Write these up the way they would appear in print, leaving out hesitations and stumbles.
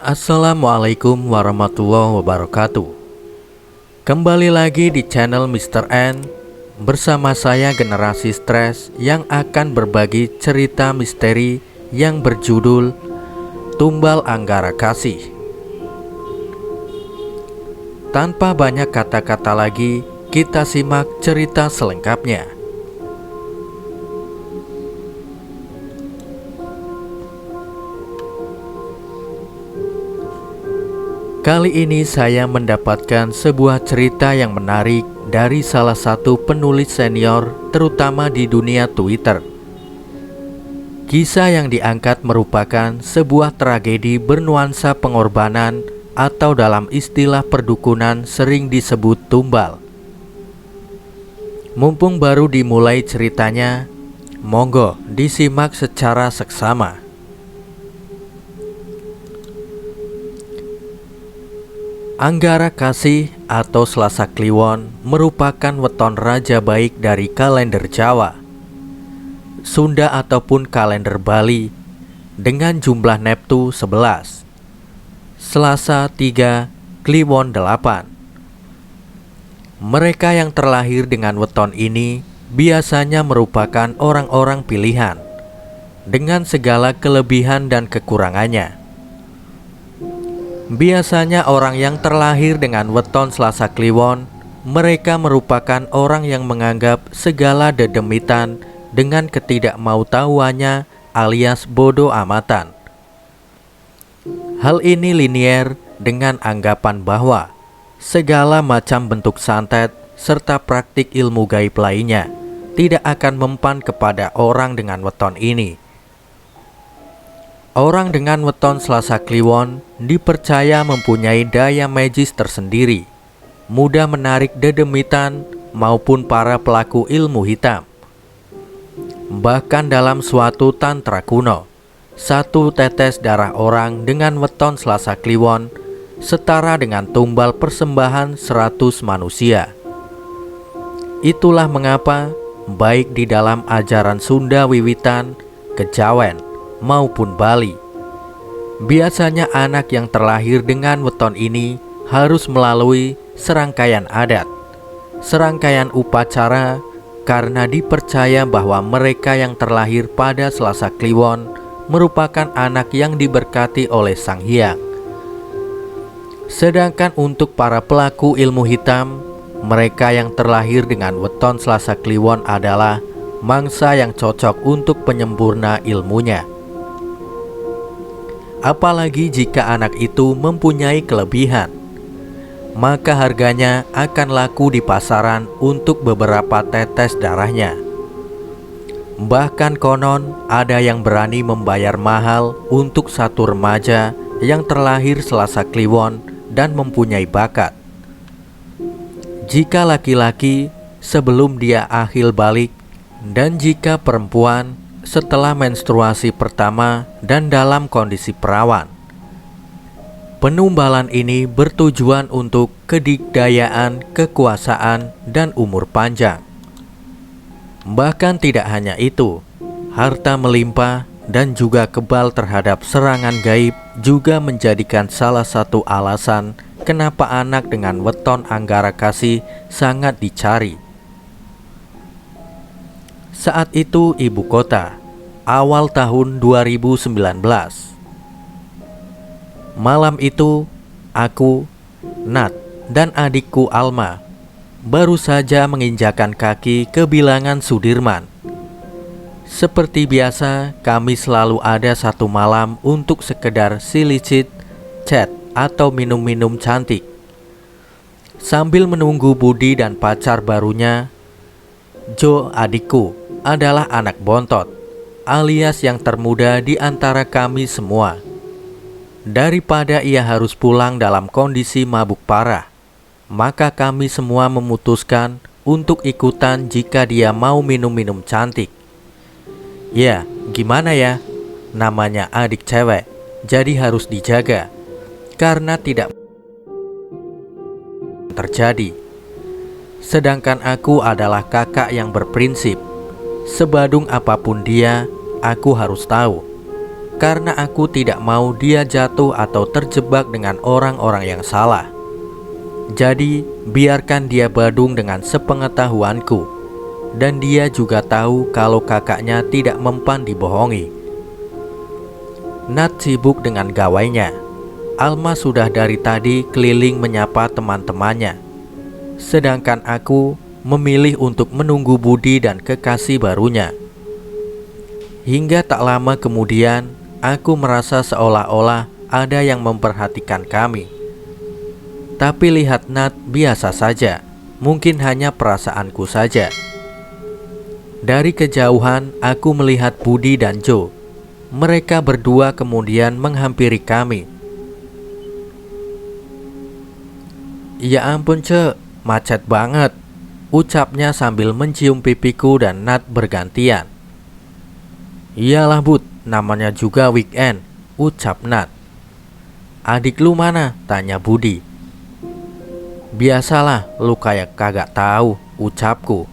Assalamualaikum warahmatullahi wabarakatuh. Kembali lagi di channel Mr. N. Bersama saya Generasi Stres yang akan berbagi cerita misteri yang berjudul Tumbal Anggara Kasih. Tanpa banyak kata-kata lagi, kita simak cerita selengkapnya. Kali ini saya mendapatkan sebuah cerita yang menarik dari salah satu penulis senior, terutama di dunia Twitter. Kisah yang diangkat merupakan sebuah tragedi bernuansa pengorbanan atau dalam istilah perdukunan sering disebut tumbal. Mumpung baru dimulai ceritanya, monggo disimak secara seksama. Anggara Kasih atau Selasa Kliwon merupakan weton raja baik dari kalender Jawa, Sunda ataupun kalender Bali dengan jumlah Neptu 11, Selasa 3, Kliwon 8. Mereka yang terlahir dengan weton ini biasanya merupakan orang-orang pilihan dengan segala kelebihan dan kekurangannya. Biasanya orang yang terlahir dengan weton Selasa Kliwon, mereka merupakan orang yang menganggap segala dedemitan dengan ketidakmautahuannya alias bodoh amatan. Hal ini linier dengan anggapan bahwa segala macam bentuk santet serta praktik ilmu gaib lainnya tidak akan mempan kepada orang dengan weton ini. Orang dengan weton Selasa Kliwon dipercaya mempunyai daya magis tersendiri, mudah menarik dedemitan maupun para pelaku ilmu hitam. Bahkan dalam suatu tantra kuno, satu tetes darah orang dengan weton Selasa Kliwon setara dengan tumbal persembahan 100 manusia. Itulah mengapa baik di dalam ajaran Sunda wiwitan, Kejawen, maupun Bali, biasanya anak yang terlahir dengan weton ini harus melalui serangkaian adat, serangkaian upacara, karena dipercaya bahwa mereka yang terlahir pada Selasa Kliwon merupakan anak yang diberkati oleh Sang Hyang. Sedangkan untuk para pelaku ilmu hitam, mereka yang terlahir dengan weton Selasa Kliwon adalah mangsa yang cocok untuk penyempurna ilmunya. Apalagi jika anak itu mempunyai kelebihan, maka harganya akan laku di pasaran untuk beberapa tetes darahnya. Bahkan konon ada yang berani membayar mahal untuk satu remaja yang terlahir Selasa Kliwon dan mempunyai bakat. Jika laki-laki sebelum dia akhil balik, dan jika perempuan setelah menstruasi pertama dan dalam kondisi perawan. Penumbalan ini bertujuan untuk kedikdayaan, kekuasaan, dan umur panjang. Bahkan tidak hanya itu, harta melimpah dan juga kebal terhadap serangan gaib juga menjadikan salah satu alasan kenapa anak dengan weton Anggara Kasih sangat dicari. Saat itu ibu kota, awal tahun 2019. Malam itu, aku, Nat, dan adikku Alma baru saja menginjakan kaki ke bilangan Sudirman. Seperti biasa, kami selalu ada satu malam untuk sekedar silicit, chat, atau minum-minum cantik. Sambil menunggu Budi dan pacar barunya, Jo adikku adalah anak bontot, alias yang termuda di antara kami semua. Daripada ia harus pulang dalam kondisi mabuk parah, maka kami semua memutuskan untuk ikutan jika dia mau minum-minum cantik. Ya, gimana ya? Namanya adik cewek, jadi harus dijaga, karena tidak terjadi. Sedangkan aku adalah kakak yang berprinsip. Sebadung apapun dia, aku harus tahu. karena aku tidak mau dia jatuh atau terjebak dengan orang-orang yang salah. Jadi, biarkan dia badung dengan sepengetahuanku. Dan dia juga tahu kalau kakaknya tidak mempan dibohongi. Nat sibuk dengan gawainya. Alma sudah dari tadi keliling menyapa teman-temannya. Sedangkan aku memilih untuk menunggu Budi dan kekasih barunya. Hingga tak lama kemudian, aku merasa seolah-olah ada yang memperhatikan kami. Tapi lihat Nat biasa saja, mungkin hanya perasaanku saja. Dari kejauhan aku melihat Budi dan Joe. Mereka berdua kemudian menghampiri kami. "Ya ampun Cek, macet banget," ucapnya sambil mencium pipiku dan Nat bergantian. "Iyalah Bud, namanya juga weekend," ucap Nat. "Adik lu mana?" tanya Budi. "Biasalah, lu kayak kagak tahu," ucapku.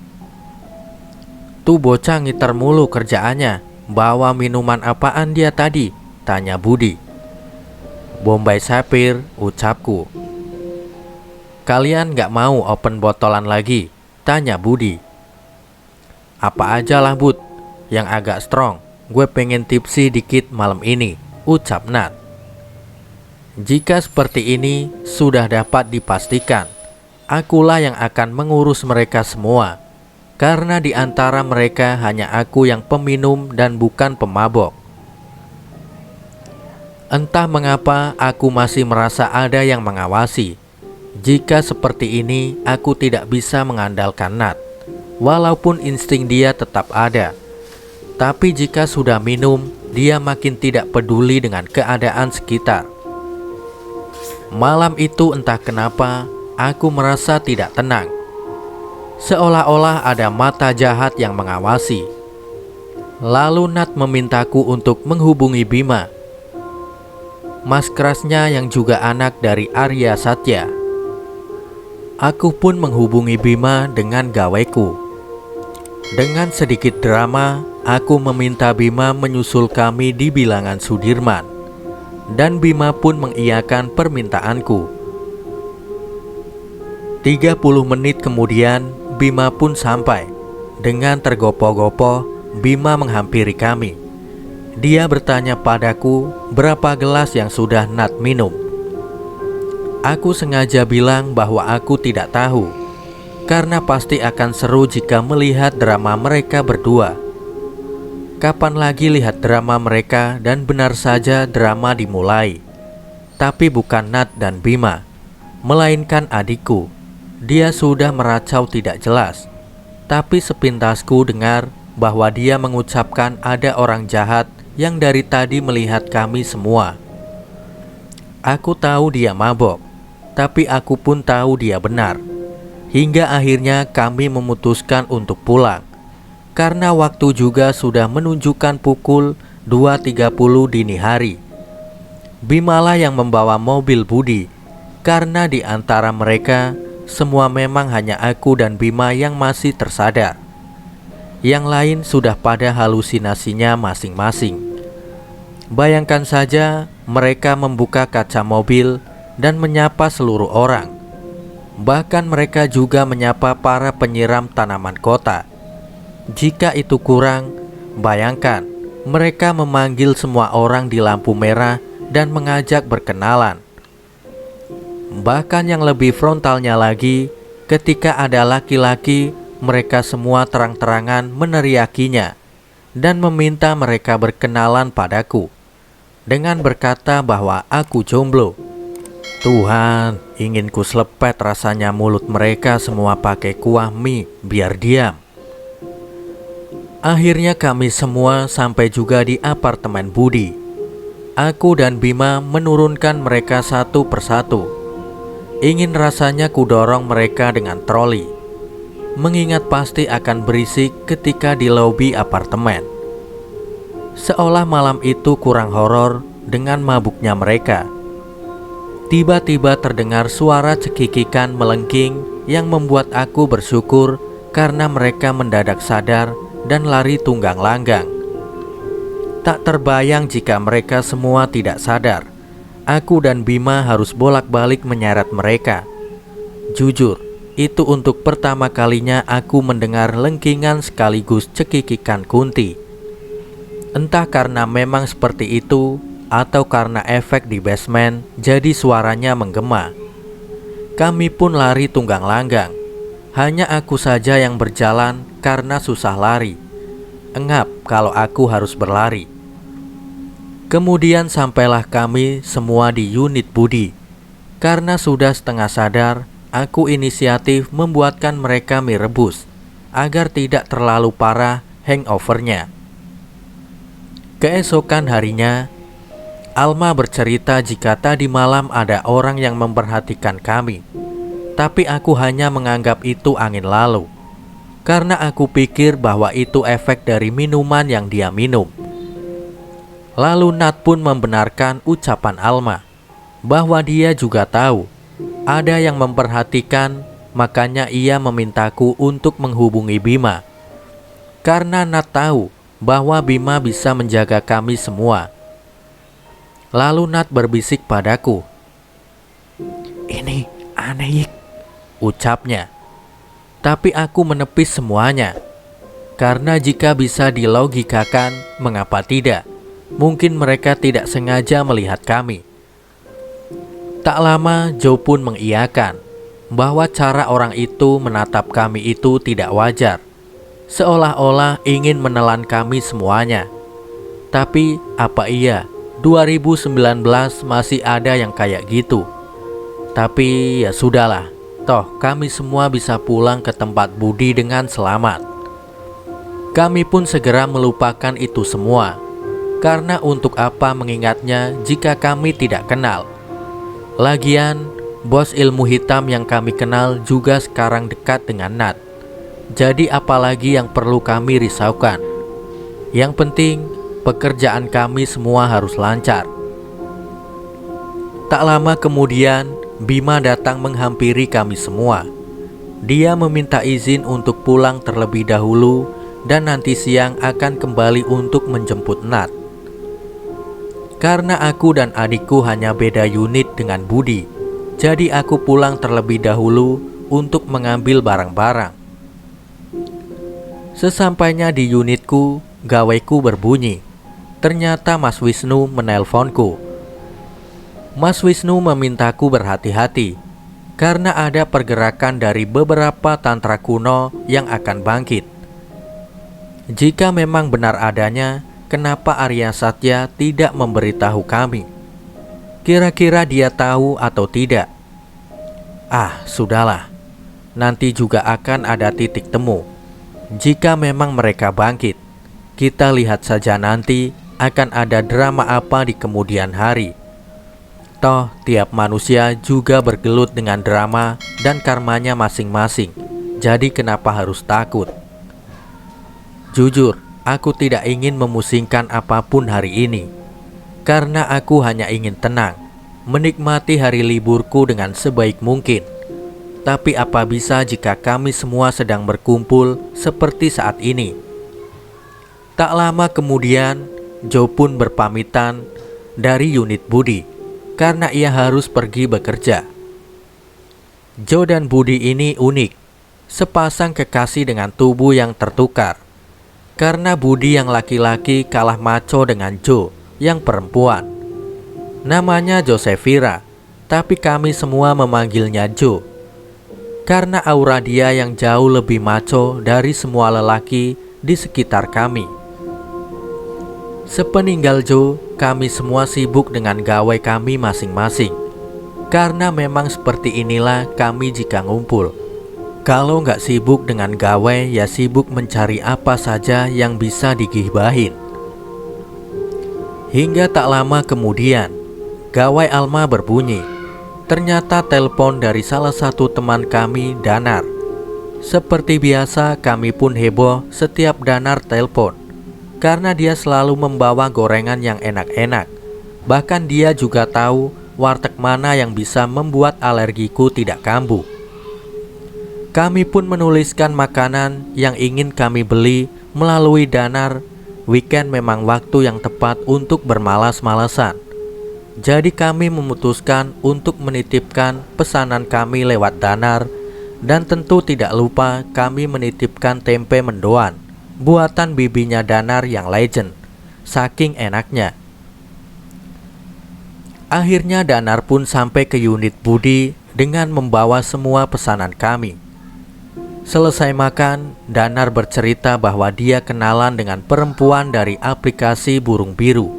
"Tuh bocah ngiter mulu kerjaannya. Bawa minuman apaan dia tadi?" tanya Budi. "Bombay Sapphire," ucapku. "Kalian gak mau open botolan lagi?" tanya Budi. "Apa aja lah Bud, yang agak strong. Gue pengen tipsi dikit malam ini," ucap Nat. Jika seperti ini sudah dapat dipastikan, akulah yang akan mengurus mereka semua. Karena di antara mereka hanya aku yang peminum dan bukan pemabok. Entah mengapa aku masih merasa ada yang mengawasi. Jika seperti ini, aku tidak bisa mengandalkan Nat. Walaupun insting dia tetap ada. Tapi jika sudah minum, dia makin tidak peduli dengan keadaan sekitar. Malam itu entah kenapa, aku merasa tidak tenang. Seolah-olah ada mata jahat yang mengawasi. Lalu Nat memintaku untuk menghubungi Bima, mas kerasnya yang juga anak dari Arya Satya. Aku pun menghubungi Bima dengan gaweku. Dengan sedikit drama, aku meminta Bima menyusul kami di bilangan Sudirman. Dan Bima pun mengiyakan permintaanku. 30 menit kemudian, Bima pun sampai. Dengan tergopoh-gopoh, Bima menghampiri kami. Dia bertanya padaku berapa gelas yang sudah Nat minum. Aku sengaja bilang bahwa aku tidak tahu, karena pasti akan seru jika melihat drama mereka berdua. Kapan lagi lihat drama mereka, dan benar saja drama dimulai. Tapi bukan Nat dan Bima, melainkan adikku. Dia sudah meracau tidak jelas. Tapi sepintasku dengar bahwa dia mengucapkan ada orang jahat yang dari tadi melihat kami semua. Aku tahu dia mabok, tapi aku pun tahu dia benar. Hingga akhirnya kami memutuskan untuk pulang. Karena waktu juga sudah menunjukkan pukul 2.30 dini hari. Bimalah yang membawa mobil Budi, karena di antara mereka semua memang hanya aku dan Bima yang masih tersadar. Yang lain sudah pada halusinasinya masing-masing. Bayangkan saja mereka membuka kaca mobil dan menyapa seluruh orang. Bahkan mereka juga menyapa para penyiram tanaman kota. Jika itu kurang, bayangkan mereka memanggil semua orang di lampu merah dan mengajak berkenalan. Bahkan yang lebih frontalnya lagi, ketika ada laki-laki, mereka semua terang-terangan meneriakinya dan meminta mereka berkenalan padaku dengan berkata bahwa aku jomblo. Tuhan, ingin ku selepet rasanya mulut mereka semua pakai kuah mie biar diam. Akhirnya kami semua sampai juga di apartemen Budi. Aku dan Bima menurunkan mereka satu persatu. Ingin rasanya kudorong mereka dengan troli, mengingat pasti akan berisik ketika di lobi apartemen. Seolah malam itu kurang horor dengan mabuknya mereka. Tiba-tiba terdengar suara cekikikan melengking yang membuat aku bersyukur karena mereka mendadak sadar dan lari tunggang langgang. Tak terbayang jika mereka semua tidak sadar. Aku dan Bima harus bolak-balik menyeret mereka. Jujur, itu untuk pertama kalinya aku mendengar lengkingan sekaligus cekikikan Kunti. Entah karena memang seperti itu atau karena efek di basement jadi suaranya menggema. Kami pun lari tunggang langgang. Hanya aku saja yang berjalan karena susah lari. Engap kalau aku harus berlari. Kemudian sampailah kami semua di unit Budi. Karena sudah setengah sadar, aku inisiatif membuatkan mereka mie rebus agar tidak terlalu parah hangovernya. Keesokan harinya, Alma bercerita jika tadi malam ada orang yang memperhatikan kami. Tapi aku hanya menganggap itu angin lalu, karena aku pikir bahwa itu efek dari minuman yang dia minum. Lalu Nat pun membenarkan ucapan Alma, bahwa dia juga tahu ada yang memperhatikan, makanya ia memintaku untuk menghubungi Bima. Karena Nat tahu bahwa Bima bisa menjaga kami semua. Lalu Nat berbisik padaku. "Ini aneh, Yik," ucapnya. Tapi aku menepis semuanya. Karena jika bisa dilogikakan, mengapa tidak? Mungkin mereka tidak sengaja melihat kami. Tak lama Joe pun mengiyakan bahwa cara orang itu menatap kami itu tidak wajar, seolah-olah ingin menelan kami semuanya. Tapi apa iya 2019 masih ada yang kayak gitu? Tapi ya sudahlah, toh kami semua bisa pulang ke tempat Budi dengan selamat. Kami pun segera melupakan itu semua, karena untuk apa mengingatnya jika kami tidak kenal. Lagian, bos ilmu hitam yang kami kenal juga sekarang dekat dengan Nat. Jadi apalagi yang perlu kami risaukan? Yang penting, pekerjaan kami semua harus lancar. Tak lama kemudian, Bima datang menghampiri kami semua. Dia meminta izin untuk pulang terlebih dahulu dan nanti siang akan kembali untuk menjemput Nat. Karena aku dan adikku hanya beda unit dengan Budi, jadi aku pulang terlebih dahulu untuk mengambil barang-barang. Sesampainya di unitku, gaweku berbunyi. Ternyata Mas Wisnu menelponku. Mas Wisnu memintaku berhati-hati karena ada pergerakan dari beberapa tantra kuno yang akan bangkit. Jika memang benar adanya, kenapa Arya Satya tidak memberitahu kami? Kira-kira dia tahu atau tidak? Ah, sudahlah. Nanti juga akan ada titik temu. Jika memang mereka bangkit, kita lihat saja nanti akan ada drama apa di kemudian hari. Toh tiap manusia juga bergelut dengan drama dan karmanya masing-masing. Jadi kenapa harus takut? Jujur, aku tidak ingin memusingkan apapun hari ini. Karena aku hanya ingin tenang, menikmati hari liburku dengan sebaik mungkin. Tapi apa bisa jika kami semua sedang berkumpul seperti saat ini? Tak lama kemudian, Joe pun berpamitan dari unit Budi karena ia harus pergi bekerja. Joe dan Budi ini unik, sepasang kekasih dengan tubuh yang tertukar. Karena Budi yang laki-laki kalah maco dengan Joe yang perempuan. Namanya Josephira, tapi kami semua memanggilnya Joe. Karena aura dia yang jauh lebih maco dari semua lelaki di sekitar kami. Sepeninggal Joe, kami semua sibuk dengan gawe kami masing-masing. Karena memang seperti inilah kami jika ngumpul. Kalau nggak sibuk dengan gawe, ya sibuk mencari apa saja yang bisa digibahin. Hingga tak lama kemudian, gawai Alma berbunyi. Ternyata telepon dari salah satu teman kami, Danar. Seperti biasa, kami pun heboh setiap Danar telepon, karena dia selalu membawa gorengan yang enak-enak. Bahkan dia juga tahu warteg mana yang bisa membuat alergiku tidak kambuh. Kami pun menuliskan makanan yang ingin kami beli melalui Danar weekend memang waktu yang tepat untuk bermalas-malasan. Jadi kami memutuskan untuk menitipkan pesanan kami lewat Danar, dan tentu tidak lupa kami menitipkan tempe mendoan buatan bibinya Danar yang legend, saking enaknya. Akhirnya Danar pun sampai ke unit Budi dengan membawa semua pesanan kami. Selesai makan, Danar bercerita bahwa dia kenalan dengan perempuan dari aplikasi Burung Biru.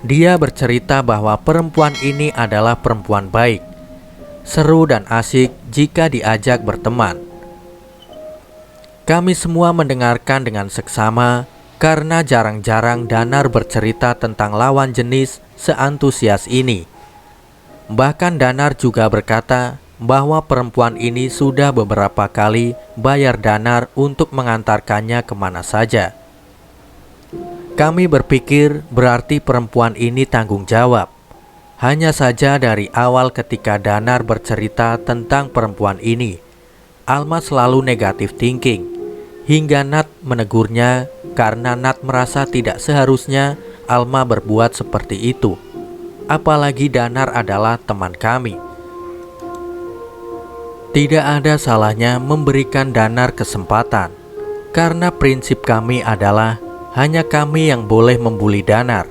Dia bercerita bahwa perempuan ini adalah perempuan baik, seru dan asik jika diajak berteman. Kami semua mendengarkan dengan seksama karena jarang-jarang Danar bercerita tentang lawan jenis seantusias ini. Bahkan Danar juga berkata bahwa perempuan ini sudah beberapa kali bayar Danar untuk mengantarkannya kemana saja. Kami berpikir berarti perempuan ini tanggung jawab. Hanya saja dari awal ketika Danar bercerita tentang perempuan ini, Alma selalu negatif thinking, hingga Nat menegurnya karena Nat merasa tidak seharusnya Alma berbuat seperti itu. Apalagi Danar adalah teman kami. Tidak ada salahnya memberikan Danar kesempatan, karena prinsip kami adalah hanya kami yang boleh membuli Danar.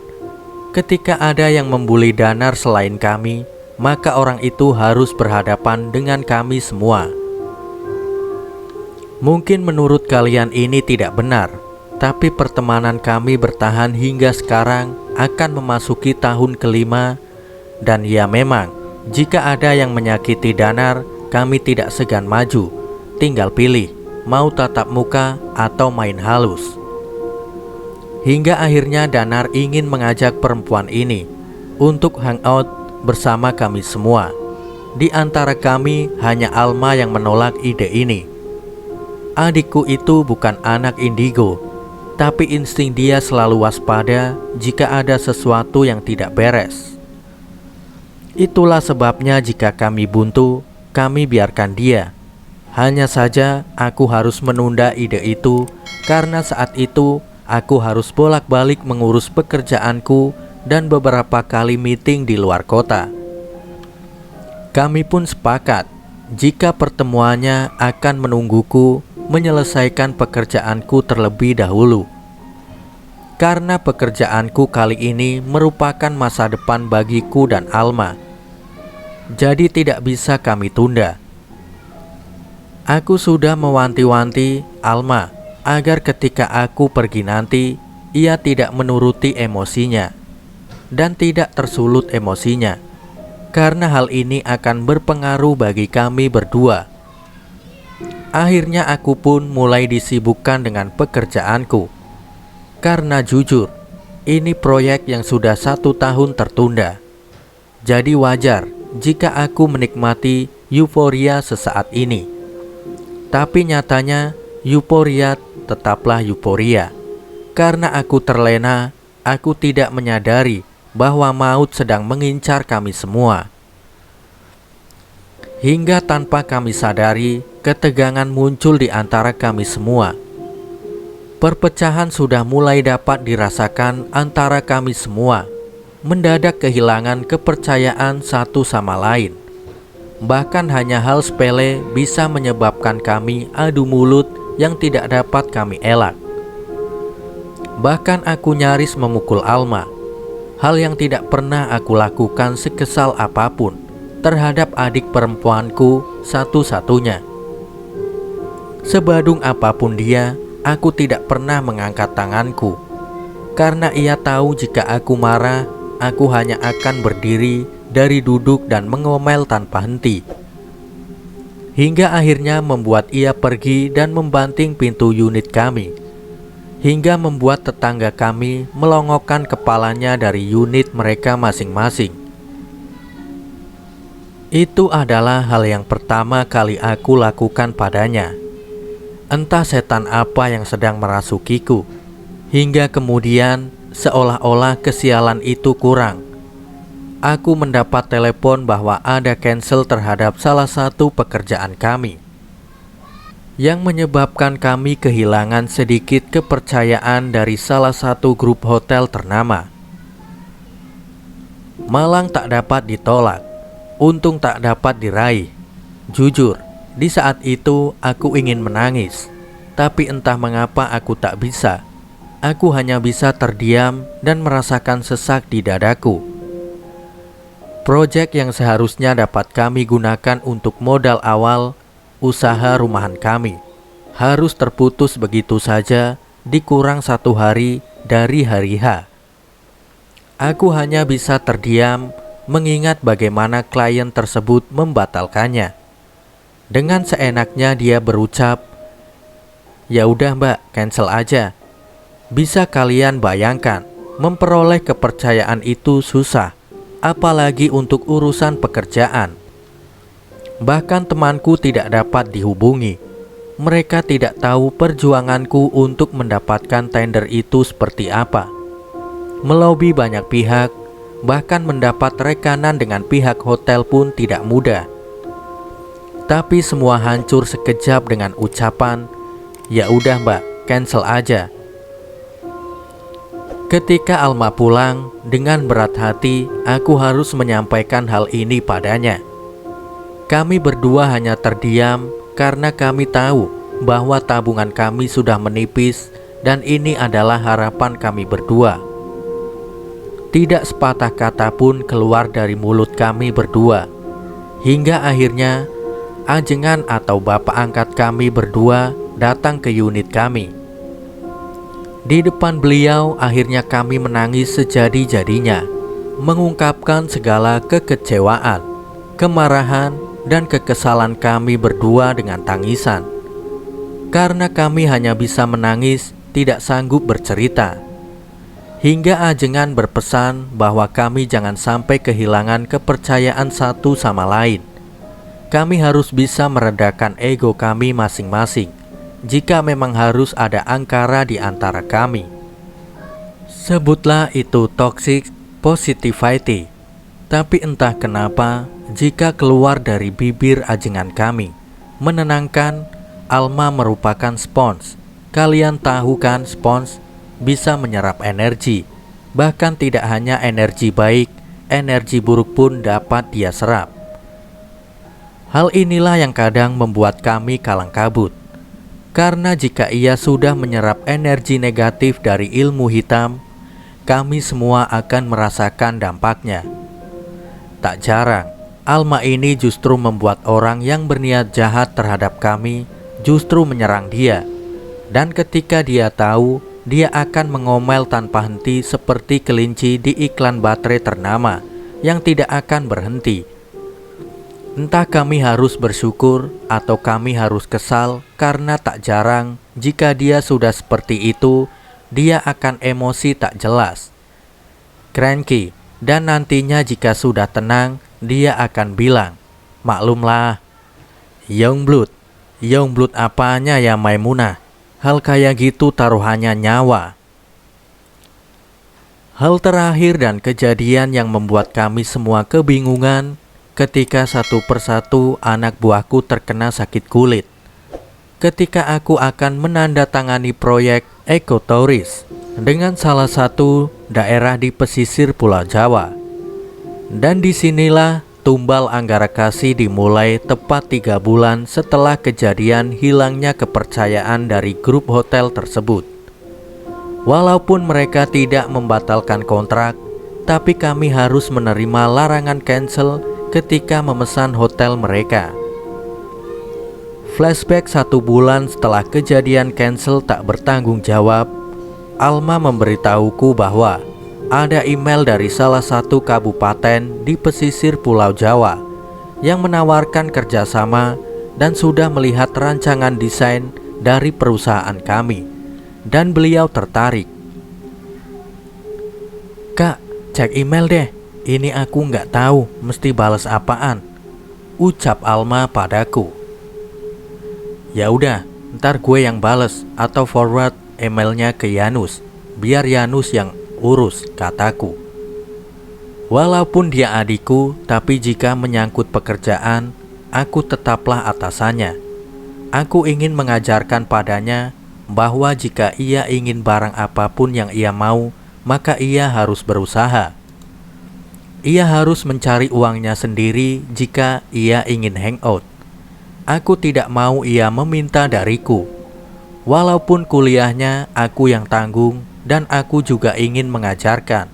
Ketika ada yang membuli Danar selain kami, maka orang itu harus berhadapan dengan kami semua. Mungkin menurut kalian ini tidak benar, tapi pertemanan kami bertahan hingga sekarang akan memasuki tahun kelima. Dan ya memang, jika ada yang menyakiti Danar, kami tidak segan maju. Tinggal pilih, mau tatap muka atau main halus. Hingga akhirnya Danar ingin mengajak perempuan ini untuk hangout bersama kami semua. Di antara kami hanya Alma yang menolak ide ini. Adikku itu bukan anak indigo, tapi insting dia selalu waspada jika ada sesuatu yang tidak beres. Itulah sebabnya jika kami buntu, kami biarkan dia. Hanya saja aku harus menunda ide itu karena saat itu aku harus bolak-balik mengurus pekerjaanku dan beberapa kali meeting di luar kota. Kami pun sepakat jika pertemuannya akan menungguku menyelesaikan pekerjaanku terlebih dahulu. Karena pekerjaanku kali ini merupakan masa depan bagiku dan Alma, jadi tidak bisa kami tunda. Aku sudah mewanti-wanti Alma agar ketika aku pergi nanti, ia tidak menuruti emosinya dan tidak tersulut emosinya, karena hal ini akan berpengaruh bagi kami berdua. Akhirnya aku pun mulai disibukkan dengan pekerjaanku, karena jujur, ini proyek yang sudah 1 tahun tertunda. Jadi wajar jika aku menikmati euforia sesaat ini. Tapi nyatanya euforia tetaplah euforia. Karena aku terlena, aku tidak menyadari bahwa maut sedang mengincar kami semua. Hingga tanpa kami sadari, ketegangan muncul di antara kami semua. Perpecahan sudah mulai dapat dirasakan antara kami semua. Mendadak kehilangan kepercayaan satu sama lain. Bahkan hanya hal sepele bisa menyebabkan kami adu mulut yang tidak dapat kami elak. Bahkan aku nyaris memukul Alma, hal yang tidak pernah aku lakukan sekesal apapun terhadap adik perempuanku satu-satunya. Sebadung apapun dia, aku tidak pernah mengangkat tanganku, karena ia tahu jika aku marah, aku hanya akan berdiri dari duduk dan mengomel tanpa henti. Hingga akhirnya membuat ia pergi dan membanting pintu unit kami, hingga membuat tetangga kami melongokkan kepalanya dari unit mereka masing-masing. Itu adalah hal yang pertama kali aku lakukan padanya. Entah setan apa yang sedang merasukiku, hingga kemudian seolah-olah kesialan itu kurang. Aku mendapat telepon bahwa ada cancel terhadap salah satu pekerjaan kami. yang menyebabkan kami kehilangan sedikit kepercayaan dari salah satu grup hotel ternama. Malang tak dapat ditolak, untung tak dapat diraih. Jujur, di saat itu aku ingin menangis, tapi entah mengapa aku tak bisa. Aku hanya bisa terdiam dan merasakan sesak di dadaku. Proyek yang seharusnya dapat kami gunakan untuk modal awal usaha rumahan kami harus terputus begitu saja dikurang 1 hari dari hari H. Aku hanya bisa terdiam mengingat bagaimana klien tersebut membatalkannya. Dengan seenaknya dia berucap, "Ya udah Mbak, cancel aja." Bisa kalian bayangkan, memperoleh kepercayaan itu susah, apalagi untuk urusan pekerjaan. Bahkan temanku tidak dapat dihubungi. Mereka tidak tahu perjuanganku untuk mendapatkan tender itu seperti apa. Melobi banyak pihak, bahkan mendapat rekanan dengan pihak hotel pun tidak mudah. Tapi semua hancur sekejap dengan ucapan, "Ya udah Mbak, cancel aja." Ketika Alma pulang, dengan berat hati aku harus menyampaikan hal ini padanya. Kami berdua hanya terdiam karena kami tahu bahwa tabungan kami sudah menipis dan ini adalah harapan kami berdua. Tidak sepatah kata pun keluar dari mulut kami berdua. Hingga akhirnya ajengan atau bapak angkat kami berdua datang ke unit kami. Di depan beliau akhirnya kami menangis sejadi-jadinya, mengungkapkan segala kekecewaan, kemarahan, dan kekesalan kami berdua dengan tangisan. Karena kami hanya bisa menangis, tidak sanggup bercerita. Hingga ajengan berpesan bahwa kami jangan sampai kehilangan kepercayaan satu sama lain. Kami harus bisa meredakan ego kami masing-masing jika memang harus ada angkara di antara kami. Sebutlah itu toxic positivity. Tapi entah kenapa, jika keluar dari bibir ajengan kami, menenangkan, Alma merupakan spons. Kalian tahu kan, spons bisa menyerap energi. Bahkan tidak hanya energi baik, energi buruk pun dapat dia serap. Hal inilah yang kadang membuat kami kalang kabut. Karena jika ia sudah menyerap energi negatif dari ilmu hitam, kami semua akan merasakan dampaknya. Tak jarang, Alma ini justru membuat orang yang berniat jahat terhadap kami justru menyerang dia. Dan ketika dia tahu, dia akan mengomel tanpa henti seperti kelinci di iklan baterai ternama yang tidak akan berhenti. Entah kami harus bersyukur atau kami harus kesal karena tak jarang jika dia sudah seperti itu, dia akan emosi tak jelas, cranky, dan nantinya jika sudah tenang, dia akan bilang, "Maklumlah, Youngblood apanya ya Maimunah, hal kayak gitu taruhannya nyawa." Hal terakhir dan kejadian yang membuat kami semua kebingungan ketika satu persatu anak buahku terkena sakit kulit. Ketika aku akan menandatangani proyek ekoturis dengan salah satu daerah di pesisir Pulau Jawa. Dan disinilah tumbal Anggara Kasih dimulai tepat 3 bulan setelah kejadian hilangnya kepercayaan dari grup hotel tersebut. Walaupun mereka tidak membatalkan kontrak, tapi kami harus menerima larangan cancel ketika memesan hotel mereka. Flashback 1 bulan setelah kejadian cancel tak bertanggung jawab, Alma memberitahuku bahwa ada email dari salah satu kabupaten di pesisir Pulau Jawa yang menawarkan kerjasama dan sudah melihat rancangan desain dari perusahaan kami, dan beliau tertarik. "Kak, cek email deh. Ini aku nggak tahu mesti balas apaan," ucap Alma padaku. "Ya udah, ntar gue yang bales atau forward emailnya ke Yanus, biar Yanus yang urus," kataku. Walaupun dia adikku, tapi jika menyangkut pekerjaan, aku tetaplah atasannya. Aku ingin mengajarkan padanya bahwa jika ia ingin barang apapun yang ia mau, maka ia harus berusaha. Ia harus mencari uangnya sendiri jika ia ingin hangout. Aku tidak mau ia meminta dariku. Walaupun kuliahnya aku yang tanggung, dan aku juga ingin mengajarkan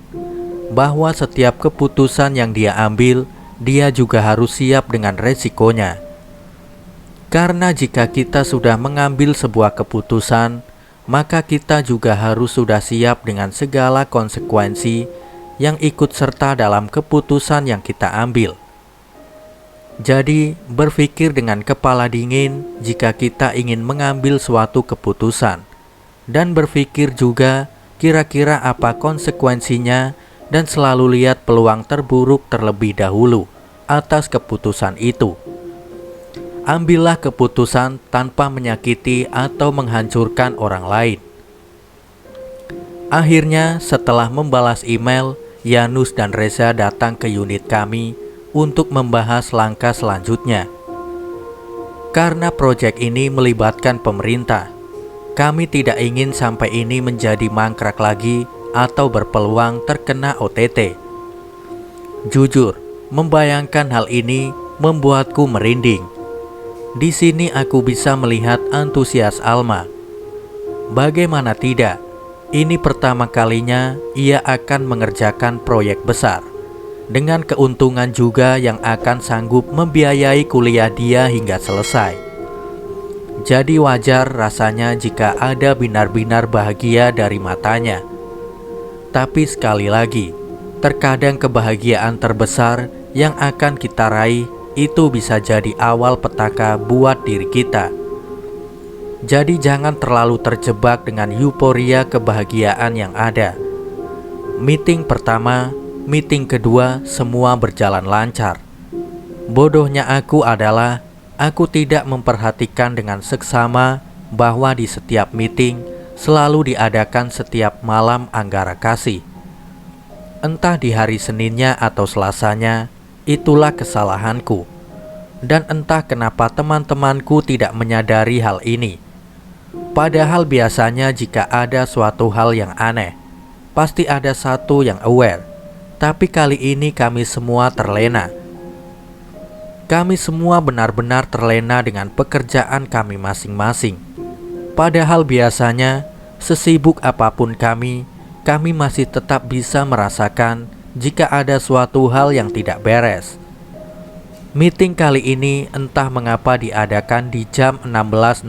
bahwa setiap keputusan yang dia ambil, dia juga harus siap dengan resikonya. Karena jika kita sudah mengambil sebuah keputusan, maka kita juga harus sudah siap dengan segala konsekuensi yang ikut serta dalam keputusan yang kita ambil. Jadi, berpikir dengan kepala dingin jika kita ingin mengambil suatu keputusan, dan berpikir juga kira-kira apa konsekuensinya, dan selalu lihat peluang terburuk terlebih dahulu atas keputusan itu. Ambillah keputusan tanpa menyakiti atau menghancurkan orang lain. Akhirnya, setelah membalas email, Yanus dan Reza datang ke unit kami untuk membahas langkah selanjutnya. Karena proyek ini melibatkan pemerintah, kami tidak ingin sampai ini menjadi mangkrak lagi atau berpeluang terkena OTT. Jujur, membayangkan hal ini membuatku merinding. Di sini aku bisa melihat antusias Alma. Bagaimana tidak, ini pertama kalinya ia akan mengerjakan proyek besar, dengan keuntungan juga yang akan sanggup membiayai kuliah dia hingga selesai. Jadi wajar rasanya jika ada binar-binar bahagia dari matanya. Tapi sekali lagi, terkadang kebahagiaan terbesar yang akan kita raih itu bisa jadi awal petaka buat diri kita. Jadi jangan terlalu terjebak dengan euforia kebahagiaan yang ada. Meeting pertama, meeting kedua, semua berjalan lancar. Bodohnya aku adalah aku tidak memperhatikan dengan seksama bahwa di setiap meeting selalu diadakan setiap malam Anggara Kasih. Entah di hari Seninnya atau Selasanya, itulah kesalahanku. Dan entah kenapa teman-temanku tidak menyadari hal ini. Padahal biasanya jika ada suatu hal yang aneh, pasti ada satu yang aware. Tapi kali ini kami semua terlena. Kami semua benar-benar terlena dengan pekerjaan kami masing-masing. Padahal biasanya, sesibuk apapun kami masih tetap bisa merasakan jika ada suatu hal yang tidak beres. Meeting kali ini entah mengapa diadakan di jam 16.00,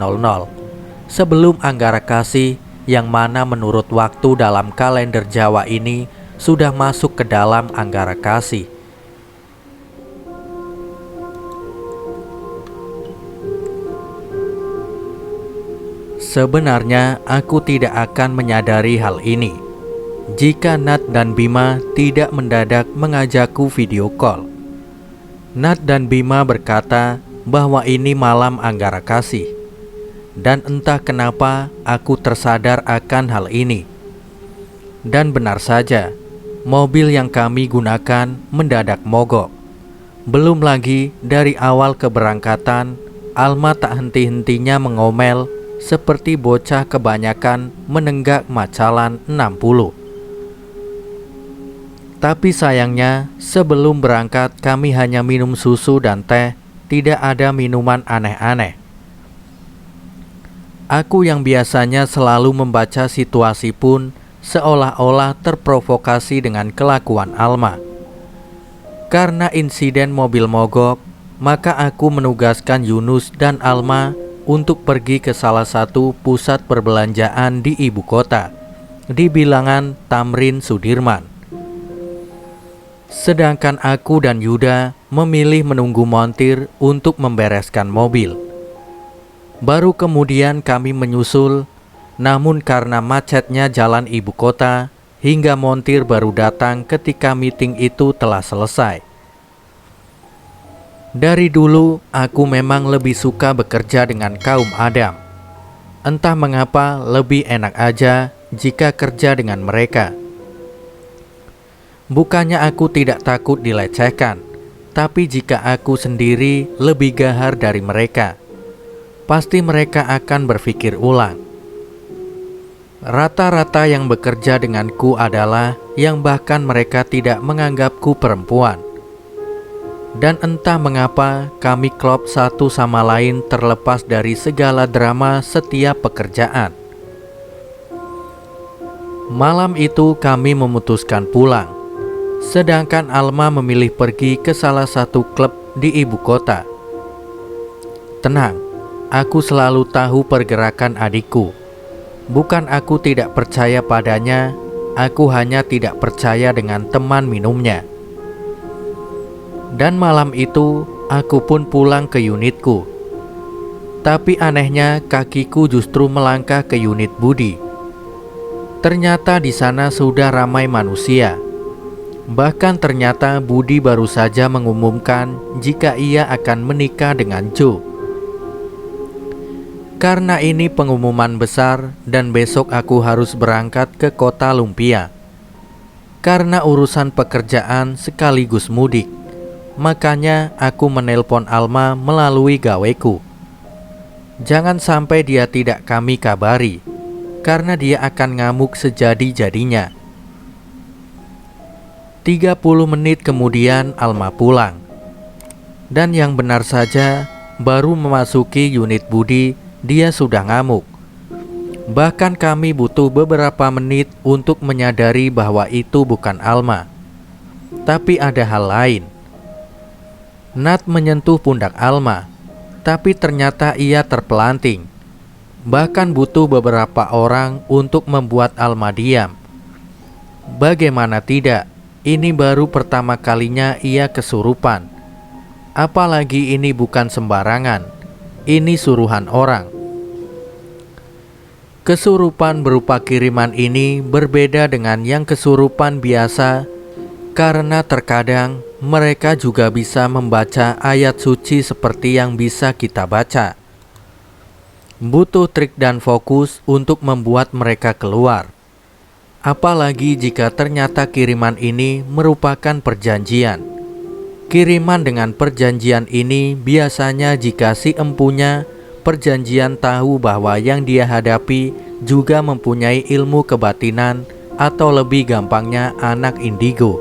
sebelum Anggara Kasih yang mana menurut waktu dalam kalender Jawa ini sudah masuk ke dalam Anggara Kasih. Sebenarnya aku tidak akan menyadari hal ini jika Nat dan Bima tidak mendadak mengajakku video call. Nat dan Bima berkata bahwa ini malam Anggara Kasih. Dan entah kenapa aku tersadar akan hal ini. Dan benar saja, mobil yang kami gunakan mendadak mogok. Belum lagi dari awal keberangkatan, Alma tak henti-hentinya mengomel seperti bocah kebanyakan menenggak macalan 60. Tapi sayangnya, sebelum berangkat kami hanya minum susu dan teh, tidak ada minuman aneh-aneh. Aku yang biasanya selalu membaca situasi pun seolah-olah terprovokasi dengan kelakuan Alma. Karena insiden mobil mogok, maka aku menugaskan Yunus dan Alma untuk pergi ke salah satu pusat perbelanjaan di ibu kota, di bilangan Tamrin Sudirman. Sedangkan aku dan Yuda memilih menunggu montir untuk membereskan mobil. Baru kemudian kami menyusul, namun karena macetnya jalan ibu kota, hingga montir baru datang ketika meeting itu telah selesai. Dari dulu, aku memang lebih suka bekerja dengan kaum Adam. Entah mengapa lebih enak aja jika kerja dengan mereka. Bukannya aku tidak takut dilecehkan, tapi jika aku sendiri lebih gahar dari mereka. pasti mereka akan berpikir ulang. Rata-rata yang bekerja denganku adalah yang bahkan mereka tidak menganggapku perempuan. Dan entah mengapa kami klop satu sama lain terlepas dari segala drama setiap pekerjaan. Malam itu kami memutuskan pulang, sedangkan Alma memilih pergi ke salah satu klub di ibu kota. Tenang, aku selalu tahu pergerakan adikku. Bukan aku tidak percaya padanya, aku hanya tidak percaya dengan teman minumnya. Dan malam itu aku pun pulang ke unitku. Tapi anehnya kakiku justru melangkah ke unit Budi. Ternyata di sana sudah ramai manusia. Bahkan ternyata Budi baru saja mengumumkan jika ia akan menikah dengan Jo. Karena ini pengumuman besar dan besok aku harus berangkat ke kota Lumpia. Karena urusan pekerjaan sekaligus mudik, makanya aku menelpon Alma melalui gaweku. Jangan sampai dia tidak kami kabari, karena dia akan ngamuk sejadi-jadinya. 30 menit kemudian Alma pulang. Dan yang benar saja, baru memasuki unit Budi, dia sudah ngamuk. Bahkan kami butuh beberapa menit untuk menyadari bahwa itu bukan Alma, tapi ada hal lain. Nat menyentuh pundak Alma, tapi ternyata ia terpelanting. Bahkan butuh beberapa orang untuk membuat Alma diam. Bagaimana tidak, ini baru pertama kalinya ia kesurupan. Apalagi ini bukan sembarangan, ini suruhan orang. Kesurupan berupa kiriman ini berbeda dengan yang kesurupan biasa, karena terkadang mereka juga bisa membaca ayat suci seperti yang bisa kita baca. Butuh trik dan fokus untuk membuat mereka keluar. Apalagi jika ternyata kiriman ini merupakan perjanjian. Kiriman dengan perjanjian ini biasanya jika si empunya perjanjian tahu bahwa yang dia hadapi juga mempunyai ilmu kebatinan, atau lebih gampangnya anak indigo.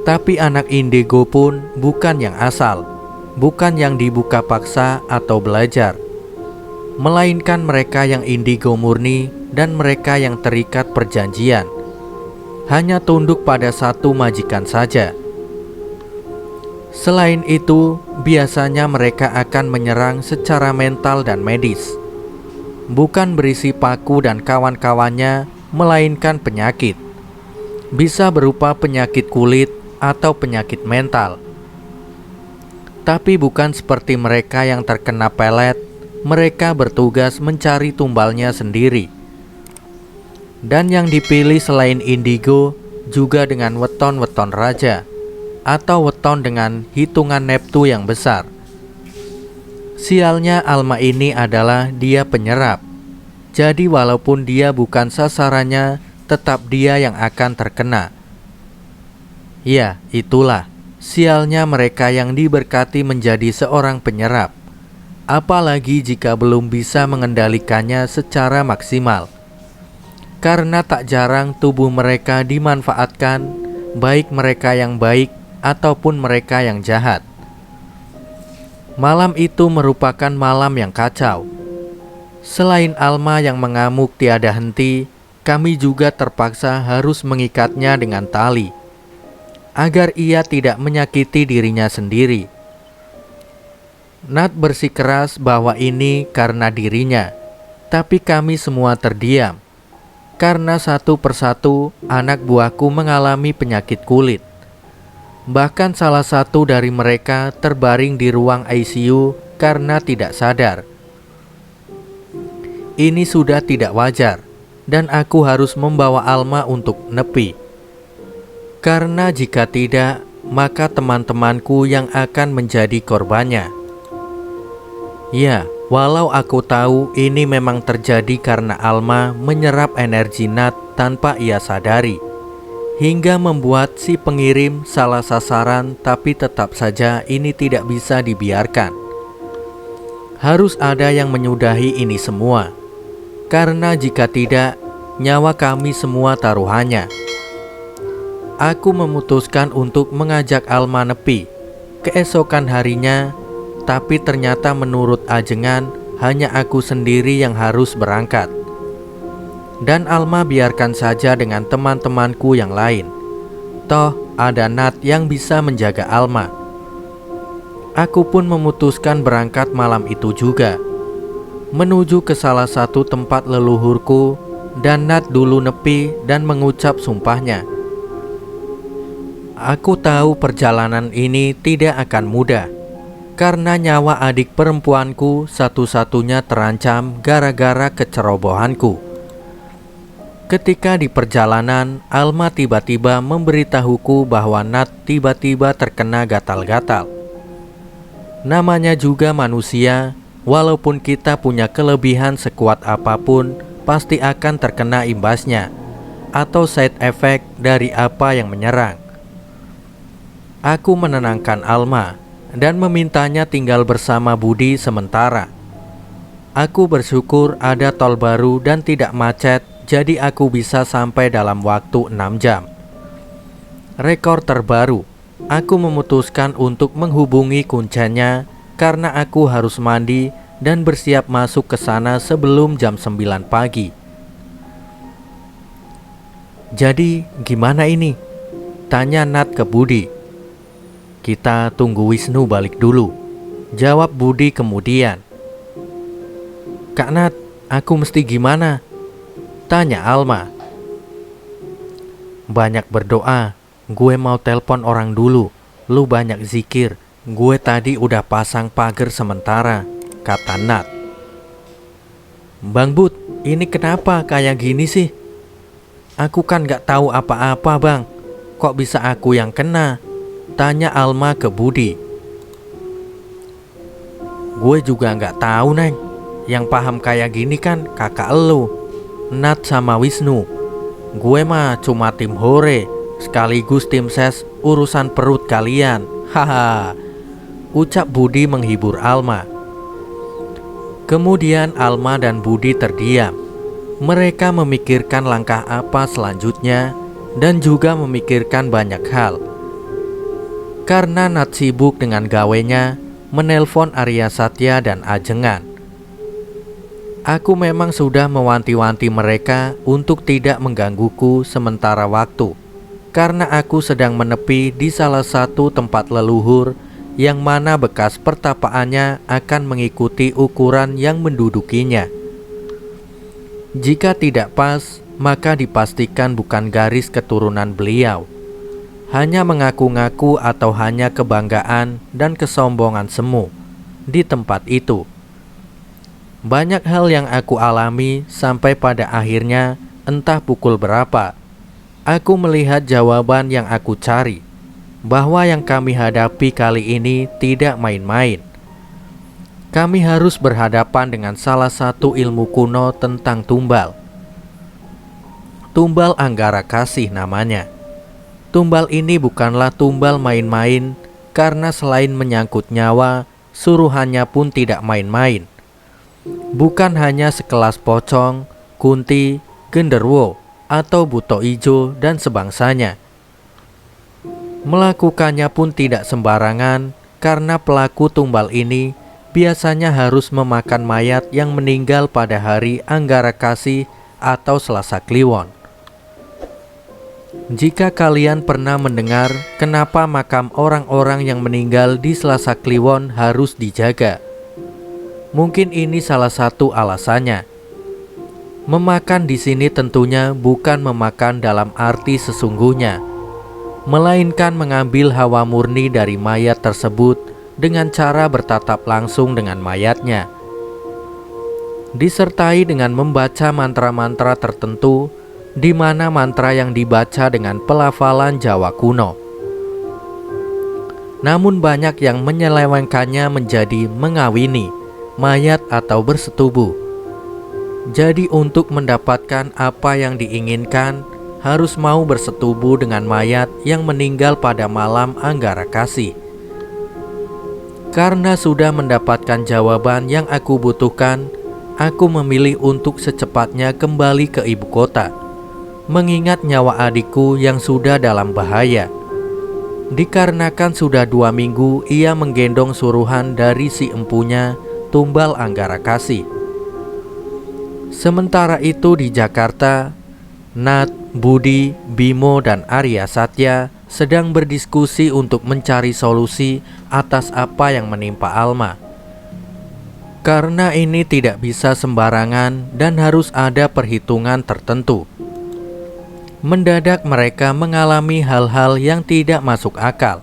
Tapi anak indigo pun bukan yang asal, bukan yang dibuka paksa atau belajar, melainkan mereka yang indigo murni dan mereka yang terikat perjanjian, hanya tunduk pada satu majikan saja. Selain itu, biasanya mereka akan menyerang secara mental dan medis. Bukan berisi paku dan kawan-kawannya, melainkan penyakit. Bisa berupa penyakit kulit atau penyakit mental. Tapi bukan seperti mereka yang terkena pelet, mereka bertugas mencari tumbalnya sendiri. Dan yang dipilih selain indigo juga dengan weton-weton raja, atau weton dengan hitungan neptu yang besar. Sialnya Alma ini adalah dia penyerap. Jadi walaupun dia bukan sasarannya, tetap dia yang akan terkena. Ya, itulah sialnya mereka yang diberkati menjadi seorang penyerap. Apalagi jika belum bisa mengendalikannya secara maksimal. Karena tak jarang tubuh mereka dimanfaatkan, baik mereka yang baik ataupun mereka yang jahat. Malam itu merupakan malam yang kacau. Selain Alma yang mengamuk tiada henti, kami juga terpaksa harus mengikatnya dengan tali, agar ia tidak menyakiti dirinya sendiri. Nat bersikeras bahwa ini karena dirinya, tapi kami semua terdiam, karena satu persatu anak buahku mengalami penyakit kulit. Bahkan salah satu dari mereka terbaring di ruang ICU karena tidak sadar. Ini sudah tidak wajar, dan aku harus membawa Alma untuk nepi. Karena jika tidak, maka teman-temanku yang akan menjadi korbannya. Ya, walau aku tahu ini memang terjadi karena Alma menyerap energi Nat tanpa ia sadari, hingga membuat si pengirim salah sasaran, tapi tetap saja ini tidak bisa dibiarkan. Harus ada yang menyudahi ini semua, karena jika tidak, nyawa kami semua taruhannya. Aku memutuskan untuk mengajak Alma nepi keesokan harinya, tapi ternyata menurut ajengan hanya aku sendiri yang harus berangkat. Dan Alma biarkan saja dengan teman-temanku yang lain. Toh ada Nat yang bisa menjaga Alma. Aku pun memutuskan berangkat malam itu juga, menuju ke salah satu tempat leluhurku, dan Nat dulu nepi dan mengucap sumpahnya. Aku tahu perjalanan ini tidak akan mudah, karena nyawa adik perempuanku satu-satunya terancam gara-gara kecerobohanku. Ketika di perjalanan, Alma tiba-tiba memberitahuku bahwa Nat tiba-tiba terkena gatal-gatal. Namanya juga manusia, walaupun kita punya kelebihan sekuat apapun, pasti akan terkena imbasnya atau side effect dari apa yang menyerang. Aku menenangkan Alma dan memintanya tinggal bersama Budi sementara. Aku bersyukur ada tol baru dan tidak macet, jadi aku bisa sampai dalam waktu 6 jam. Rekor terbaru, aku memutuskan untuk menghubungi kuncinya karena aku harus mandi dan bersiap masuk ke sana sebelum jam 9 pagi. Jadi gimana ini? Tanya Nat ke Budi. Kita tunggu Wisnu balik dulu, jawab Budi kemudian. Kak Nat, aku mesti gimana? Tanya Alma. Banyak berdoa, gue mau telepon orang dulu. Lu banyak zikir, gue tadi udah pasang pagar sementara, kata Nat. Bang Bud, ini kenapa kayak gini sih? Aku kan gak tahu apa-apa bang, kok bisa aku yang kena? Tanya Alma ke Budi. Gue juga gak tahu Neng, yang paham kayak gini kan kakak elu, Nat sama Wisnu. Gue mah cuma tim hore, sekaligus tim ses urusan perut kalian. Haha, ucap Budi menghibur Alma. Kemudian Alma dan Budi terdiam. Mereka memikirkan langkah apa selanjutnya dan juga memikirkan banyak hal. Karena Nat sibuk dengan gawenya, menelpon Arya Satya dan ajengan. Aku memang sudah mewanti-wanti mereka untuk tidak menggangguku sementara waktu, karena aku sedang menepi di salah satu tempat leluhur yang mana bekas pertapaannya akan mengikuti ukuran yang mendudukinya. Jika tidak pas, maka dipastikan bukan garis keturunan beliau. Hanya mengaku-ngaku atau hanya kebanggaan dan kesombongan semu di tempat itu. Banyak hal yang aku alami sampai pada akhirnya entah pukul berapa, aku melihat jawaban yang aku cari, bahwa yang kami hadapi kali ini tidak main-main. Kami harus berhadapan dengan salah satu ilmu kuno tentang tumbal. Tumbal Anggara Kasih namanya. Tumbal ini bukanlah tumbal main-main, karena selain menyangkut nyawa, suruhannya pun tidak main-main. Bukan hanya sekelas pocong, kunti, genderwo, atau buto ijo dan sebangsanya. Melakukannya pun tidak sembarangan, karena pelaku tumbal ini biasanya harus memakan mayat yang meninggal pada hari Anggara Kasih atau Selasa Kliwon. Jika kalian pernah mendengar kenapa makam orang-orang yang meninggal di Selasa Kliwon harus dijaga, mungkin ini salah satu alasannya. Memakan di sini tentunya bukan memakan dalam arti sesungguhnya, melainkan mengambil hawa murni dari mayat tersebut dengan cara bertatap langsung dengan mayatnya, disertai dengan membaca mantra-mantra tertentu, di mana mantra yang dibaca dengan pelafalan Jawa kuno. Namun banyak yang menyelewengkannya menjadi mengawini mayat atau bersetubuh. Jadi untuk mendapatkan apa yang diinginkan, harus mau bersetubuh dengan mayat yang meninggal pada malam Anggara Kasih. Karena sudah mendapatkan jawaban yang aku butuhkan, aku memilih untuk secepatnya kembali ke ibu kota, mengingat nyawa adikku yang sudah dalam bahaya. Dikarenakan sudah 2 minggu ia menggendong suruhan dari si empunya, Tumbal Anggarakasi. Sementara itu di Jakarta, Nat, Budi, Bimo, dan Arya Satya sedang berdiskusi untuk mencari solusi atas apa yang menimpa Alma. Karena ini tidak bisa sembarangan dan harus ada perhitungan tertentu. Mendadak mereka mengalami hal-hal yang tidak masuk akal.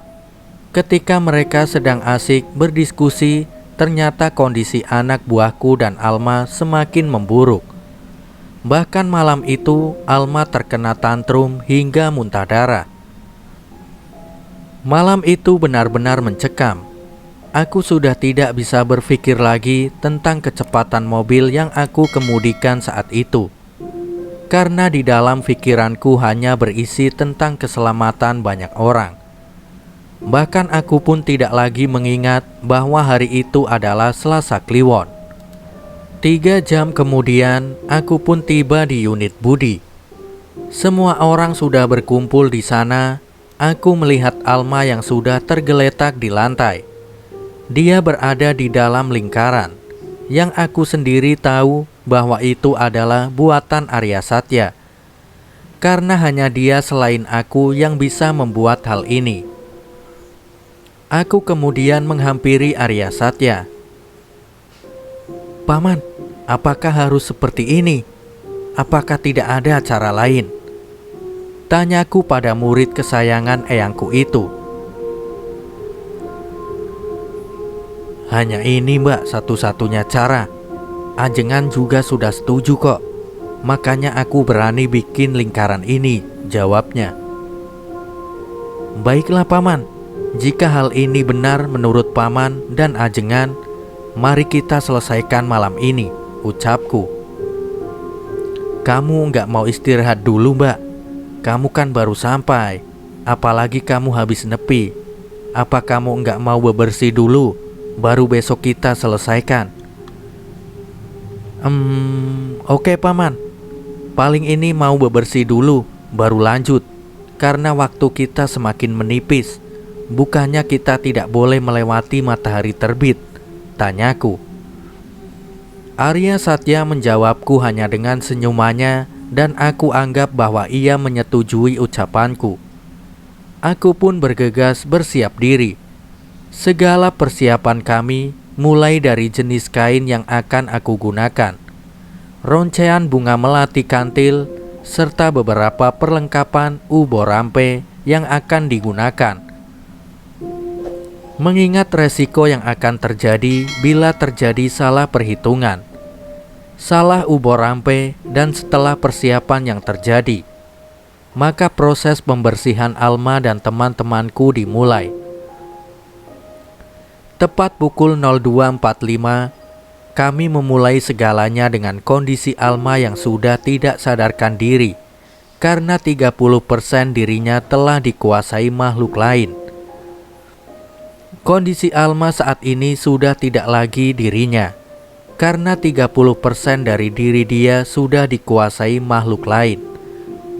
Ketika mereka sedang asik berdiskusi, ternyata kondisi anak buahku dan Alma semakin memburuk. Bahkan malam itu Alma terkena tantrum hingga muntah darah. Malam itu benar-benar mencekam. Aku sudah tidak bisa berpikir lagi tentang kecepatan mobil yang aku kemudikan saat itu. Karena di dalam pikiranku hanya berisi tentang keselamatan banyak orang. Bahkan aku pun tidak lagi mengingat bahwa hari itu adalah Selasa Kliwon. 3 jam kemudian, aku pun tiba di unit Budi. Semua orang sudah berkumpul di sana. Aku melihat Alma yang sudah tergeletak di lantai. Dia berada di dalam lingkaran, yang aku sendiri tahu bahwa itu adalah buatan Arya Satya. Karena hanya dia selain aku yang bisa membuat hal ini. Aku kemudian menghampiri Arya Satya. "Paman, apakah harus seperti ini? Apakah tidak ada cara lain?" Tanyaku pada murid kesayangan eyangku itu. "Hanya ini mbak satu-satunya cara. Ajengan juga sudah setuju kok. Makanya aku berani bikin lingkaran ini," jawabnya. "Baiklah paman, jika hal ini benar menurut paman dan ajengan, mari kita selesaikan malam ini," ucapku. "Kamu nggak mau istirahat dulu mbak? Kamu kan baru sampai, apalagi kamu habis nepi. Apa kamu nggak mau bebersih dulu, baru besok kita selesaikan?" Oke paman. Paling ini mau bebersih dulu, baru lanjut. Karena waktu kita semakin menipis. Bukannya kita tidak boleh melewati matahari terbit?" tanyaku. Arya Satya menjawabku hanya dengan senyumannya, dan aku anggap bahwa ia menyetujui ucapanku. Aku pun bergegas bersiap diri. Segala persiapan kami, mulai dari jenis kain yang akan aku gunakan, roncean bunga melati kantil, serta beberapa perlengkapan ubo rampe yang akan digunakan. Mengingat resiko yang akan terjadi bila terjadi salah perhitungan, salah ubo rampe, dan setelah persiapan yang terjadi, maka proses pembersihan Alma dan teman-temanku dimulai. Tepat pukul 02.45, kami memulai segalanya dengan kondisi Alma yang sudah tidak sadarkan diri, karena 30% dirinya telah dikuasai makhluk lain. Kondisi Alma saat ini sudah tidak lagi dirinya, karena 30% dari diri dia sudah dikuasai makhluk lain.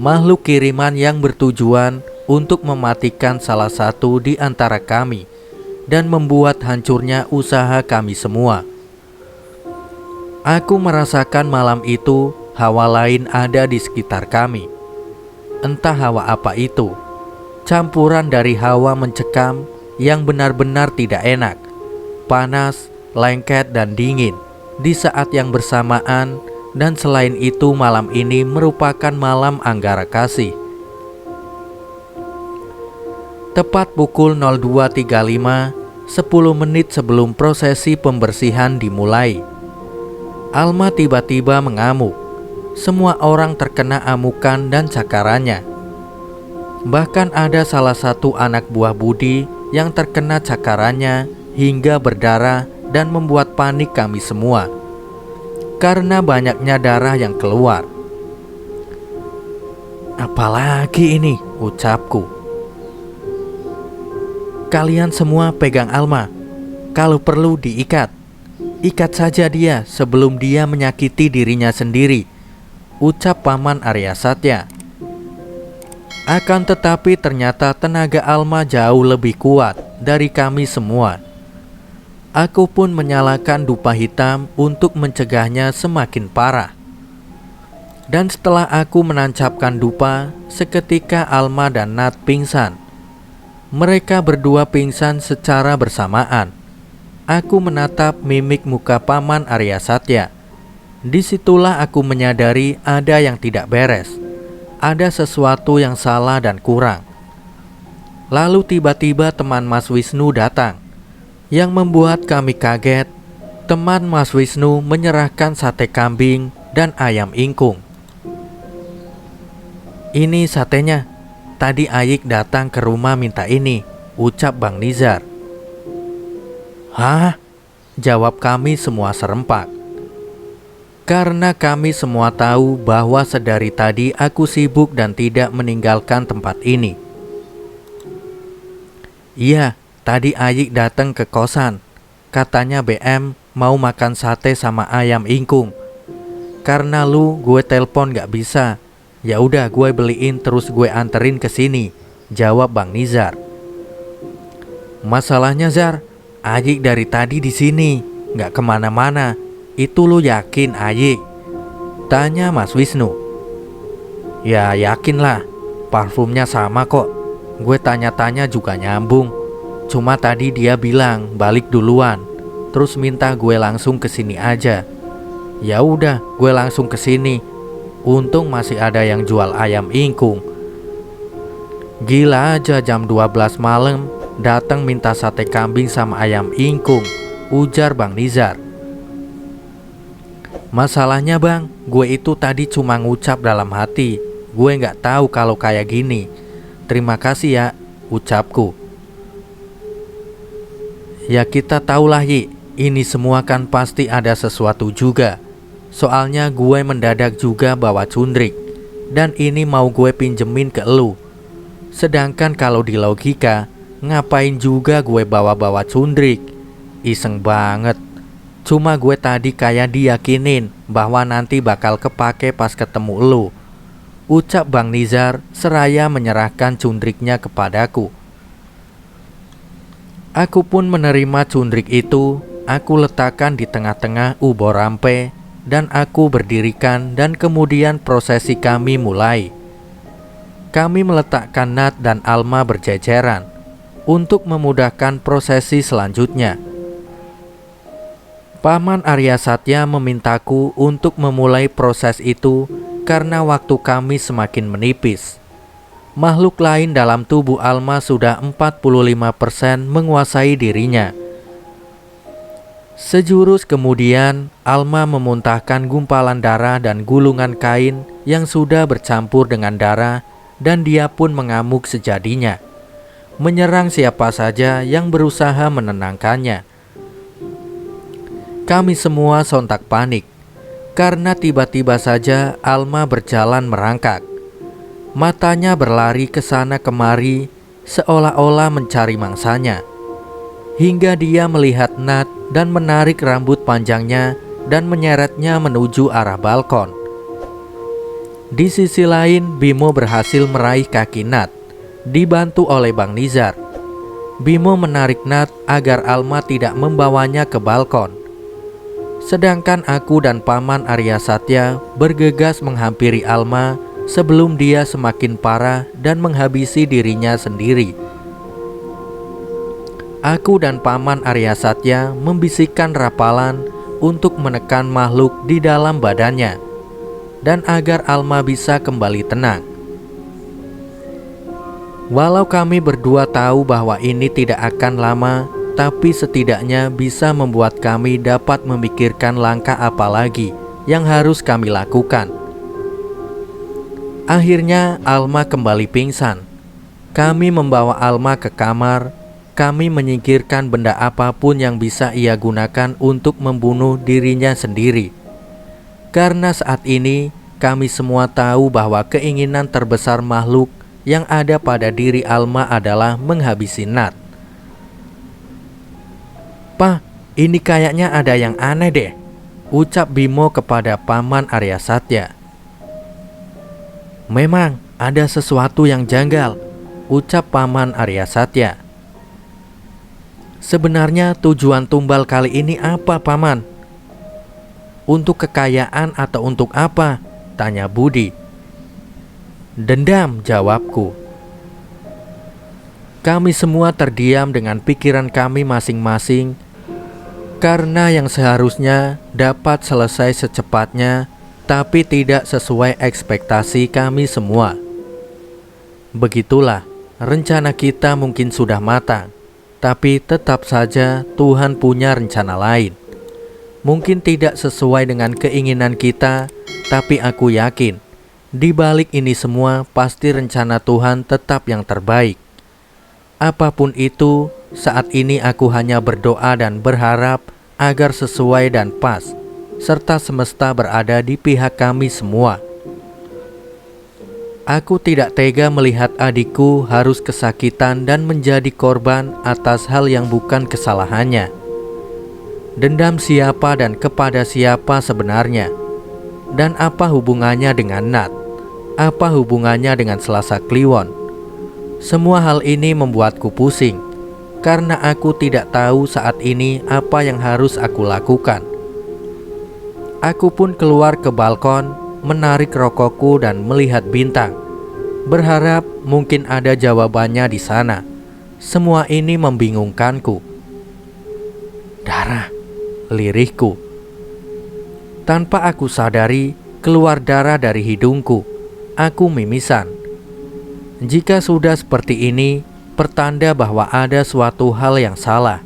Makhluk kiriman yang bertujuan untuk mematikan salah satu di antara kami dan membuat hancurnya usaha kami semua. Aku merasakan malam itu hawa lain ada di sekitar kami. Entah hawa apa itu, campuran dari hawa mencekam yang benar-benar tidak enak, panas, lengket, dan dingin di saat yang bersamaan. Dan selain itu malam ini merupakan malam Anggarakasi. Tepat pukul 02.35, 10 menit sebelum prosesi pembersihan dimulai, Alma tiba-tiba mengamuk. Semua orang terkena amukan dan cakarannya. Bahkan ada salah satu anak buah Budi yang terkena cakarannya hingga berdarah dan membuat panik kami semua karena banyaknya darah yang keluar. "Apalagi ini?" ucapku. "Kalian semua pegang Alma. Kalau perlu diikat. Ikat saja dia sebelum dia menyakiti dirinya sendiri, ucap Paman Arya Satya. Akan tetapi ternyata tenaga Alma jauh lebih kuat dari kami semua. Aku pun menyalakan dupa hitam untuk mencegahnya semakin parah. Dan setelah aku menancapkan dupa, seketika Alma dan Nat pingsan. Mereka berdua pingsan secara bersamaan. Aku menatap mimik muka Paman Arya Satya. Disitulah aku menyadari ada yang tidak beres. Ada sesuatu yang salah dan kurang. Lalu tiba-tiba teman Mas Wisnu datang. Yang membuat kami kaget, teman Mas Wisnu menyerahkan sate kambing dan ayam ingkung. Ini satenya. Tadi Ayik datang ke rumah minta ini, ucap Bang Nizar. Hah? Jawab kami semua serempak. Karena kami semua tahu bahwa sedari tadi aku sibuk dan tidak meninggalkan tempat ini. Iya, tadi Ayik datang ke kosan. Katanya BM mau makan sate sama ayam ingkung. Karena lu gue telpon gak bisa. Ya udah gue beliin terus gue anterin ke sini, jawab Bang Nizar. Masalahnya Zar, Ayik dari tadi di sini, gak kemana-mana. Itu lu yakin Ayik? Tanya Mas Wisnu. Ya yakinlah, parfumnya sama kok. Gue tanya-tanya juga nyambung. Cuma tadi dia bilang balik duluan, terus minta gue langsung kesini aja. Ya udah, gue langsung kesini. Untung masih ada yang jual ayam ingkung. Gila aja jam 12 malam datang minta sate kambing sama ayam ingkung, ujar Bang Nizar. Masalahnya bang, gue itu tadi cuma ngucap dalam hati. Gue gak tahu kalau kayak gini. Terima kasih ya, ucapku. Ya kita tahulah Yi, ini semua kan pasti ada sesuatu juga. Soalnya gue mendadak juga bawa cundrik. Dan ini mau gue pinjemin ke elu. Sedangkan kalau di logika, ngapain juga gue bawa-bawa cundrik? Iseng banget. Cuma gue tadi kayak diyakinin bahwa nanti bakal kepake pas ketemu elu, ucap Bang Nizar seraya menyerahkan cundriknya kepadaku. Aku pun menerima cundrik itu. Aku letakkan di tengah-tengah ubor rampe dan aku berdirikan dan kemudian prosesi kami mulai. Kami meletakkan Nat dan Alma berjejeran untuk memudahkan prosesi selanjutnya. Paman Arya Satya memintaku untuk memulai proses itu karena waktu kami semakin menipis. Makhluk lain dalam tubuh Alma sudah 45% menguasai dirinya. Sejurus kemudian, Alma memuntahkan gumpalan darah dan gulungan kain yang sudah bercampur dengan darah dan dia pun mengamuk sejadinya, menyerang siapa saja yang berusaha menenangkannya. Kami semua sontak panik karena tiba-tiba saja Alma berjalan merangkak. Matanya berlari ke sana kemari seolah-olah mencari mangsanya. Hingga dia melihat Nat dan menarik rambut panjangnya dan menyeretnya menuju arah balkon. Di sisi lain, Bimo berhasil meraih kaki Nat, dibantu oleh Bang Nizar. Bimo menarik Nat agar Alma tidak membawanya ke balkon. Sedangkan aku dan Paman Arya Satya bergegas menghampiri Alma sebelum dia semakin parah dan menghabisi dirinya sendiri. Aku dan Paman Arya Satya membisikkan rapalan untuk menekan makhluk di dalam badannya dan agar Alma bisa kembali tenang. Walau kami berdua tahu bahwa ini tidak akan lama, tapi setidaknya bisa membuat kami dapat memikirkan langkah apa lagi yang harus kami lakukan. Akhirnya Alma kembali pingsan. Kami membawa Alma ke kamar. Kami menyingkirkan benda apapun yang bisa ia gunakan untuk membunuh dirinya sendiri. Karena saat ini kami semua tahu bahwa keinginan terbesar makhluk yang ada pada diri Alma adalah menghabisi Nat. "Apa? Ini kayaknya ada yang aneh deh," ucap Bimo kepada Paman Arya Satya. "Memang ada sesuatu yang janggal," ucap Paman Arya Satya. "Sebenarnya tujuan tumbal kali ini apa, Paman?" "Untuk kekayaan atau untuk apa?" tanya Budi. "Dendam," jawabku. Kami semua terdiam dengan pikiran kami masing-masing, karena yang seharusnya dapat selesai secepatnya, tapi tidak sesuai ekspektasi kami semua. Begitulah, rencana kita mungkin sudah matang, tapi tetap saja Tuhan punya rencana lain. Mungkin tidak sesuai dengan keinginan kita, tapi aku yakin di balik ini semua pasti rencana Tuhan tetap yang terbaik. Apapun itu, saat ini aku hanya berdoa dan berharap agar sesuai dan pas, serta semesta berada di pihak kami semua. Aku tidak tega melihat adikku harus kesakitan dan menjadi korban atas hal yang bukan kesalahannya. Dendam siapa dan kepada siapa sebenarnya? Dan apa hubungannya dengan Nat? Apa hubungannya dengan Selasa Kliwon? Semua hal ini membuatku pusing, karena aku tidak tahu saat ini apa yang harus aku lakukan. Aku pun keluar ke balkon, menarik rokokku dan melihat bintang, berharap mungkin ada jawabannya di sana. Semua ini membingungkanku. "Darah," lirihku. Tanpa aku sadari, keluar darah dari hidungku. Aku mimisan. Jika sudah seperti ini, pertanda bahwa ada suatu hal yang salah.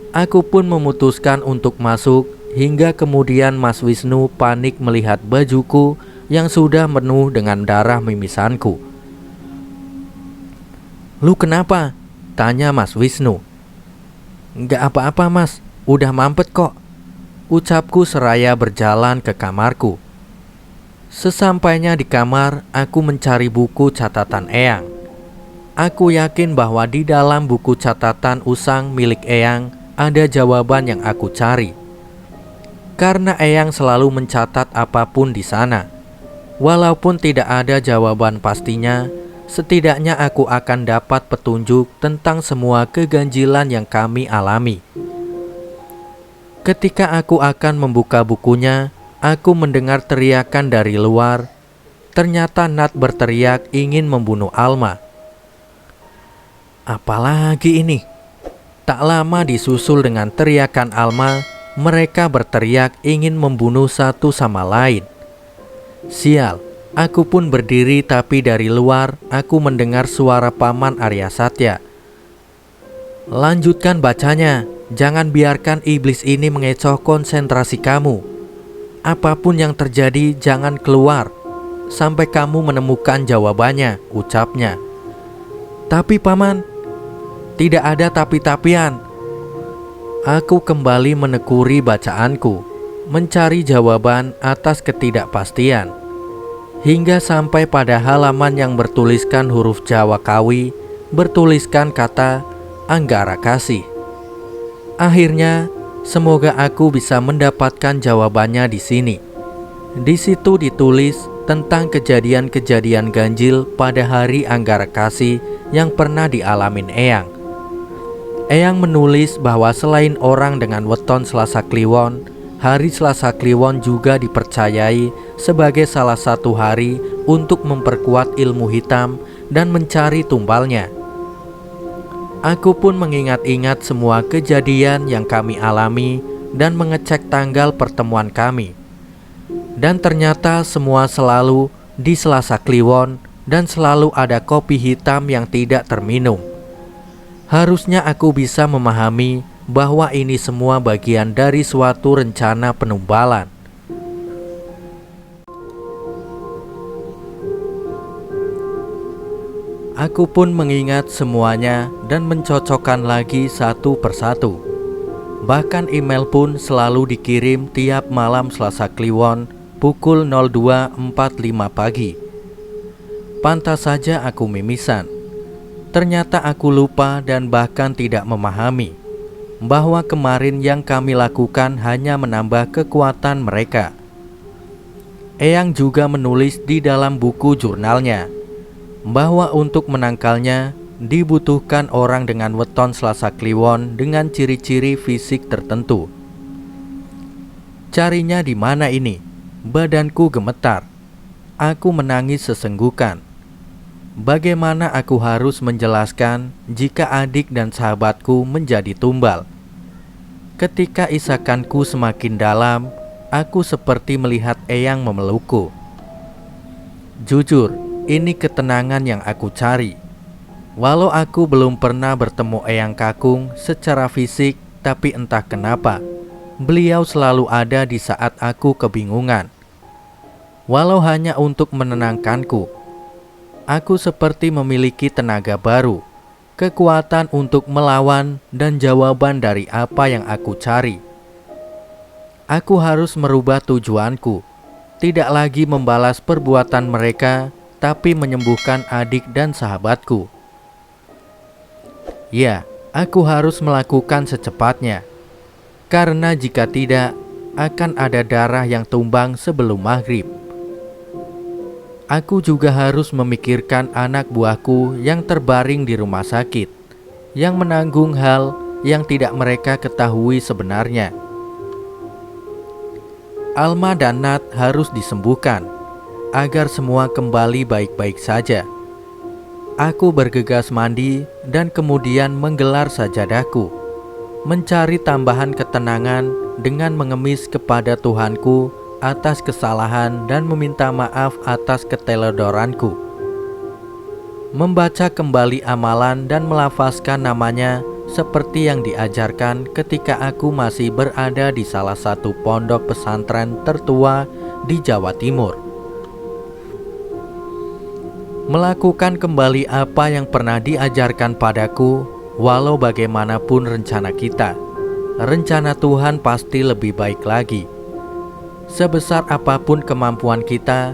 Aku pun memutuskan untuk masuk, hingga kemudian Mas Wisnu panik melihat bajuku yang sudah penuh dengan darah mimisanku. "Lu kenapa?" tanya Mas Wisnu. "Nggak apa-apa, Mas, udah mampet kok," ucapku seraya berjalan ke kamarku. Sesampainya di kamar, aku mencari buku catatan Eyang. Aku yakin bahwa di dalam buku catatan usang milik Eyang ada jawaban yang aku cari. Karena Eyang selalu mencatat apapun di sana. Walaupun tidak ada jawaban pastinya, setidaknya aku akan dapat petunjuk tentang semua keganjilan yang kami alami. Ketika aku akan membuka bukunya, aku mendengar teriakan dari luar. Ternyata Nat berteriak ingin membunuh Alma. Apalagi ini? Tak lama disusul dengan teriakan Alma, mereka berteriak ingin membunuh satu sama lain. Sial, aku pun berdiri, tapi dari luar aku mendengar suara Paman Arya Satya. "Lanjutkan bacanya, jangan biarkan iblis ini mengecoh konsentrasi kamu. Apapun yang terjadi jangan keluar sampai kamu menemukan jawabannya," ucapnya. "Tapi Paman, tidak ada tapi-tapian." Aku kembali menekuni bacaanku, mencari jawaban atas ketidakpastian, hingga sampai pada halaman yang bertuliskan huruf Jawa Kawi, bertuliskan kata Anggara Kasih. Akhirnya, semoga aku bisa mendapatkan jawabannya di sini. Di situ ditulis tentang kejadian-kejadian ganjil pada hari Anggara Kasih yang pernah dialamin Eyang. Eyang menulis bahwa selain orang dengan weton Selasa Kliwon, hari Selasa Kliwon juga dipercayai sebagai salah satu hari untuk memperkuat ilmu hitam dan mencari tumbalnya. Aku pun mengingat-ingat semua kejadian yang kami alami dan mengecek tanggal pertemuan kami. Dan ternyata semua selalu di Selasa Kliwon dan selalu ada kopi hitam yang tidak terminum. Harusnya aku bisa memahami bahwa ini semua bagian dari suatu rencana penumbalan. Aku pun mengingat semuanya dan mencocokkan lagi satu persatu. Bahkan email pun selalu dikirim tiap malam Selasa Kliwon pukul 02.45 pagi. Pantas saja aku mimisan. Ternyata aku lupa dan bahkan tidak memahami. bahwa kemarin yang kami lakukan hanya menambah kekuatan mereka. Eyang juga menulis di dalam buku jurnalnya bahwa untuk menangkalnya dibutuhkan orang dengan weton Selasa Kliwon dengan ciri-ciri fisik tertentu. Carinya di mana ini? Badanku gemetar. Aku menangis sesenggukan. Bagaimana aku harus menjelaskan jika adik dan sahabatku menjadi tumbal? Ketika isakanku semakin dalam, aku seperti melihat Eyang memelukku. Jujur, ini ketenangan yang aku cari. Walau aku belum pernah bertemu Eyang Kakung secara fisik, tapi entah kenapa, beliau selalu ada di saat aku kebingungan. Walau hanya untuk menenangkanku, aku seperti memiliki tenaga baru, kekuatan untuk melawan dan jawaban dari apa yang aku cari. Aku harus merubah tujuanku, tidak lagi membalas perbuatan mereka, tapi menyembuhkan adik dan sahabatku. Ya, aku harus melakukan secepatnya, karena jika tidak, akan ada darah yang tumbang sebelum maghrib. Aku juga harus memikirkan anak buahku yang terbaring di rumah sakit, yang menanggung hal yang tidak mereka ketahui sebenarnya. Alma dan Nat harus disembuhkan, agar semua kembali baik-baik saja. Aku bergegas mandi dan kemudian menggelar sajadahku, mencari tambahan ketenangan dengan mengemis kepada Tuhanku atas kesalahan dan meminta maaf atas keteledoranku. Membaca kembali amalan dan melafazkan namanya seperti yang diajarkan ketika aku masih berada di salah satu pondok pesantren tertua di Jawa Timur. Melakukan kembali apa yang pernah diajarkan padaku, walau bagaimanapun rencana kita, rencana Tuhan pasti lebih baik lagi. Sebesar apapun kemampuan kita,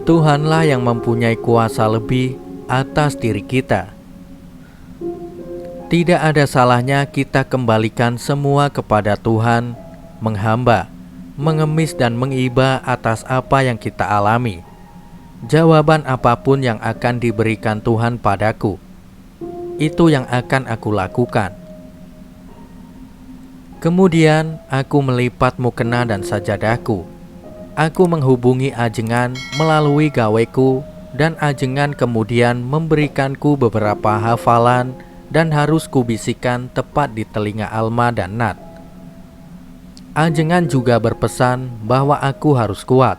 Tuhanlah yang mempunyai kuasa lebih atas diri kita. Tidak ada salahnya kita kembalikan semua kepada Tuhan, menghamba, mengemis dan mengiba atas apa yang kita alami. Jawaban apapun yang akan diberikan Tuhan padaku, itu yang akan aku lakukan. Kemudian aku melipat mukena dan sajadahku. Aku menghubungi ajengan melalui gaweku, dan ajengan kemudian memberikanku beberapa hafalan dan harus kubisikkan tepat di telinga Alma dan Nat. Ajengan juga berpesan bahwa aku harus kuat,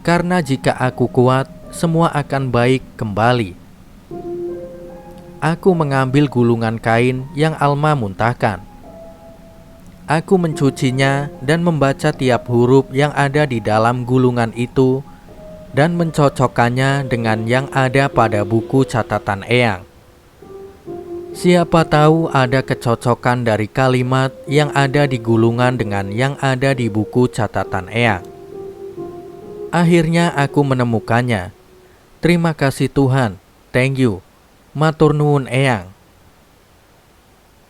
karena jika aku kuat, semua akan baik kembali. Aku mengambil gulungan kain yang Alma muntahkan. Aku mencucinya dan membaca tiap huruf yang ada di dalam gulungan itu dan mencocokkannya dengan yang ada pada buku catatan Eyang. Siapa tahu ada kecocokan dari kalimat yang ada di gulungan dengan yang ada di buku catatan Eyang. Akhirnya aku menemukannya. Terima kasih Tuhan, thank you, matur nuwun Eyang.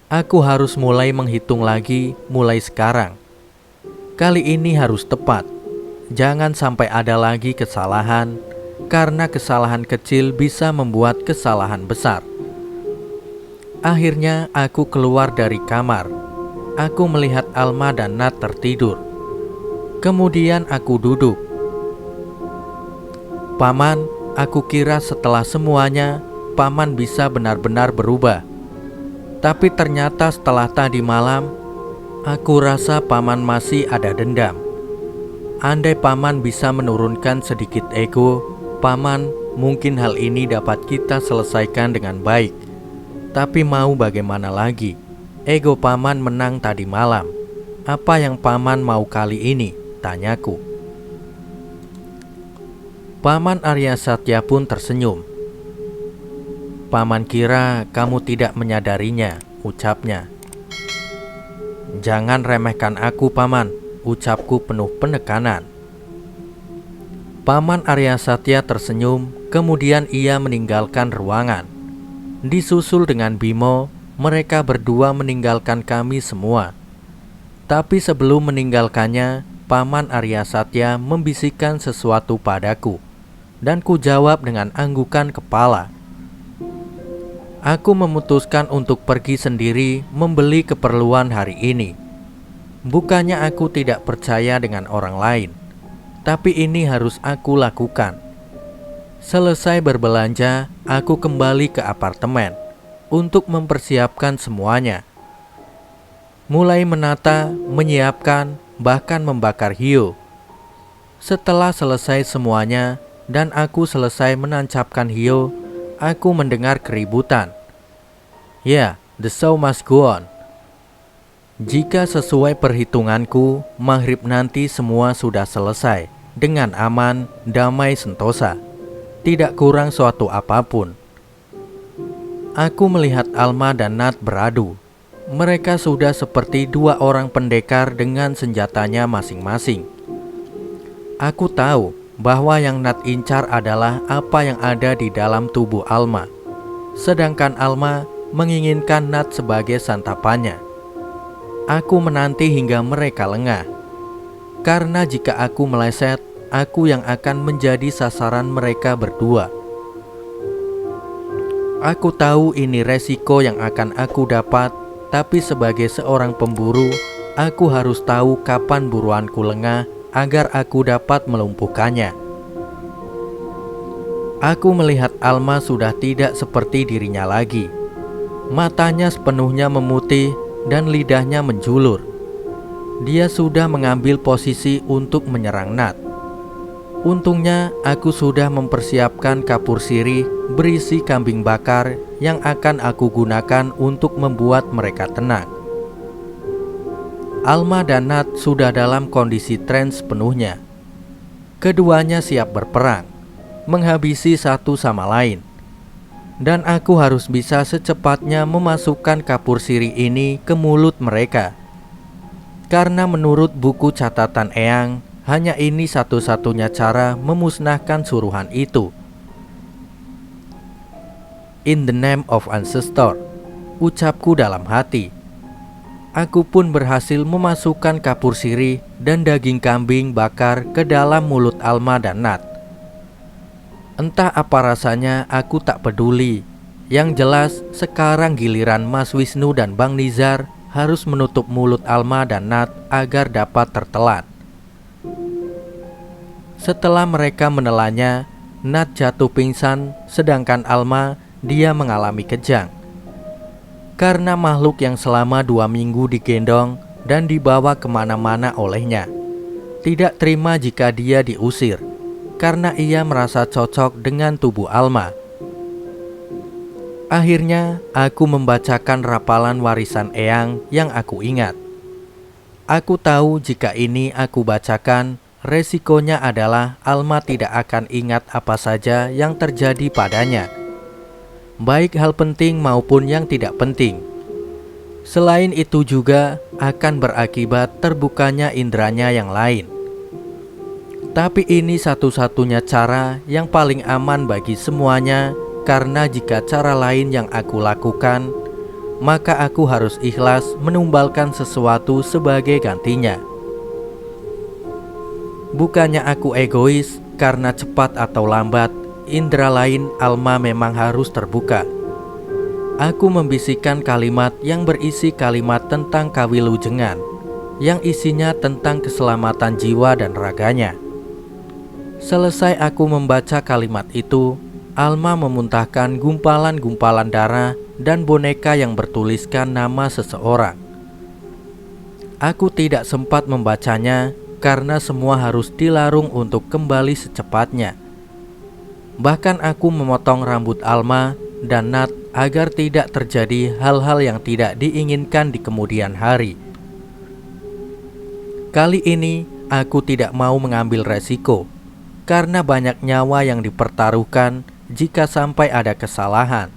Aku harus mulai menghitung lagi mulai sekarang. Kali ini harus tepat. Jangan sampai ada lagi kesalahan, karena kesalahan kecil bisa membuat kesalahan besar. Akhirnya aku keluar dari kamar. Aku melihat Alma dan Nat tertidur. Kemudian aku duduk. Paman, aku kira setelah semuanya, Paman bisa benar-benar berubah. Tapi ternyata setelah tadi malam, aku rasa Paman masih ada dendam. Andai Paman bisa menurunkan sedikit ego, Paman, mungkin hal ini dapat kita selesaikan dengan baik. Tapi mau bagaimana lagi? Ego Paman menang tadi malam. Apa yang Paman mau kali ini? Tanyaku. Paman Arya Satya pun tersenyum. Paman kira kamu tidak menyadarinya, ucapnya. Jangan remehkan aku, Paman, ucapku penuh penekanan. Paman Arya Satya tersenyum, kemudian ia meninggalkan ruangan. Disusul dengan Bimo, mereka berdua meninggalkan kami semua. Tapi sebelum meninggalkannya, Paman Arya Satya membisikkan sesuatu padaku, dan ku jawab dengan anggukan kepala. Aku memutuskan untuk pergi sendiri membeli keperluan hari ini. Bukannya aku tidak percaya dengan orang lain, tapi ini harus aku lakukan. Selesai berbelanja, aku kembali ke apartemen untuk mempersiapkan semuanya. Mulai menata, menyiapkan, bahkan membakar hiu. Setelah selesai semuanya dan aku selesai menancapkan hiu, aku mendengar keributan. Ya, the show must go on. Jika sesuai perhitunganku, maghrib nanti semua sudah selesai dengan aman, damai, sentosa. Tidak kurang suatu apapun. Aku melihat Alma dan Nat beradu. Mereka sudah seperti dua orang pendekar dengan senjatanya masing-masing. Aku tahu bahwa yang Nat incar adalah apa yang ada di dalam tubuh Alma, sedangkan Alma menginginkan Nat sebagai santapannya. Aku menanti hingga mereka lengah, karena jika aku meleset, aku yang akan menjadi sasaran mereka berdua. Aku tahu ini resiko yang akan aku dapat, tapi sebagai seorang pemburu, aku harus tahu kapan buruanku lengah agar aku dapat melumpuhkannya. Aku melihat Alma sudah tidak seperti dirinya lagi. Matanya sepenuhnya memutih dan lidahnya menjulur. Dia sudah mengambil posisi untuk menyerang Nat. Untungnya aku sudah mempersiapkan kapur sirih berisi kambing bakar yang akan aku gunakan untuk membuat mereka tenang. Alma dan Nat sudah dalam kondisi trance penuhnya. Keduanya siap berperang, menghabisi satu sama lain. Dan aku harus bisa secepatnya memasukkan kapur sirih ini ke mulut mereka. Karena menurut buku catatan Eyang, hanya ini satu-satunya cara memusnahkan suruhan itu. In the name of ancestor, ucapku dalam hati. Aku pun berhasil memasukkan kapur sirih dan daging kambing bakar ke dalam mulut Alma dan Nat. Entah apa rasanya, aku tak peduli. Yang jelas, sekarang giliran Mas Wisnu dan Bang Nizar harus menutup mulut Alma dan Nat agar dapat tertelan. Setelah mereka menelannya, Nat jatuh pingsan, sedangkan Alma, dia mengalami kejang. Karena makhluk yang selama 2 minggu digendong dan dibawa kemana-mana olehnya, tidak terima jika dia diusir, karena ia merasa cocok dengan tubuh Alma. Akhirnya, aku membacakan rapalan warisan Eyang yang aku ingat. Aku tahu jika ini aku bacakan, resikonya adalah Alma tidak akan ingat apa saja yang terjadi padanya, baik hal penting maupun yang tidak penting. Selain itu juga akan berakibat terbukanya inderanya yang lain. Tapi ini satu-satunya cara yang paling aman bagi semuanya, karena jika cara lain yang aku lakukan, maka aku harus ikhlas menumbalkan sesuatu sebagai gantinya. Bukannya aku egois, karena cepat atau lambat, indera lain Alma memang harus terbuka. Aku membisikkan kalimat yang berisi kalimat tentang kawilujengan, yang isinya tentang keselamatan jiwa dan raganya. Selesai aku membaca kalimat itu, Alma memuntahkan gumpalan-gumpalan darah dan boneka yang bertuliskan nama seseorang. Aku tidak sempat membacanya karena semua harus dilarung untuk kembali secepatnya. Bahkan aku memotong rambut Alma dan Nat agar tidak terjadi hal-hal yang tidak diinginkan di kemudian hari. Kali ini aku tidak mau mengambil resiko, karena banyak nyawa yang dipertaruhkan jika sampai ada kesalahan.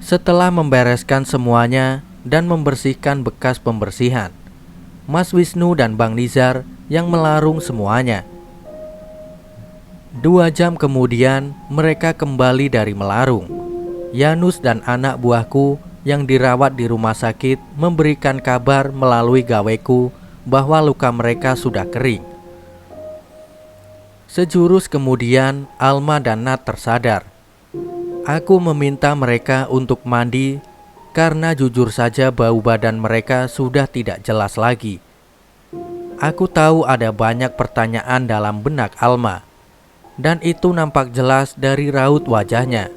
Setelah membereskan semuanya dan membersihkan bekas pembersihan, Mas Wisnu dan Bang Nizar yang melarung semuanya. 2 jam kemudian mereka kembali dari melarung. Yanus dan anak buahku yang dirawat di rumah sakit memberikan kabar melalui gaweku bahwa luka mereka sudah kering. Sejurus kemudian Alma dan Nat tersadar. Aku meminta mereka untuk mandi karena jujur saja bau badan mereka sudah tidak jelas lagi. Aku tahu ada banyak pertanyaan dalam benak Alma, dan itu nampak jelas dari raut wajahnya.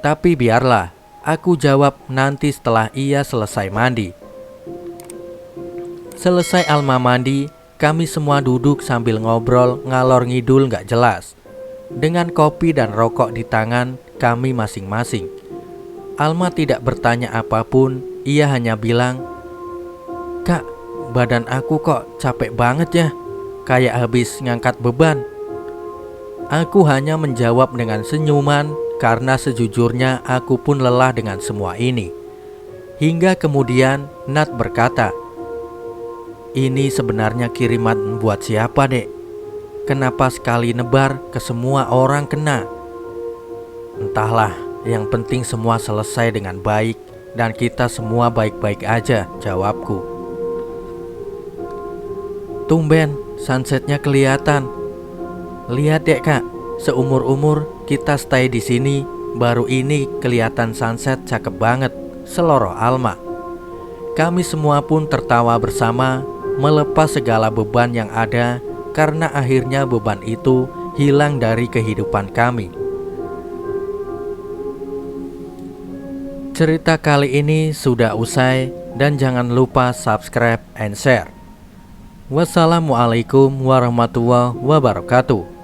Tapi biarlah, aku jawab nanti setelah ia selesai mandi. Selesai Alma mandi, kami semua duduk sambil ngobrol ngalor ngidul gak jelas, dengan kopi dan rokok di tangan kami masing-masing. Alma tidak bertanya apapun, ia hanya bilang, "Kak, badan aku kok capek banget ya, kayak habis ngangkat beban." Aku hanya menjawab dengan senyuman karena sejujurnya aku pun lelah dengan semua ini. Hingga kemudian Nat berkata, "Ini sebenarnya kiriman buat siapa, Dek? Kenapa sekali nebar ke semua orang kena?" "Entahlah, yang penting semua selesai dengan baik dan kita semua baik-baik aja," jawabku. "Tumben, sunsetnya kelihatan. Lihat dek Kak, seumur-umur kita stay di sini, baru ini kelihatan sunset cakep banget," seloroh Alma. Kami semua pun tertawa bersama, melepas segala beban yang ada karena akhirnya beban itu hilang dari kehidupan kami. Cerita kali ini sudah usai dan jangan lupa subscribe and share. Wassalamualaikum warahmatullahi wabarakatuh.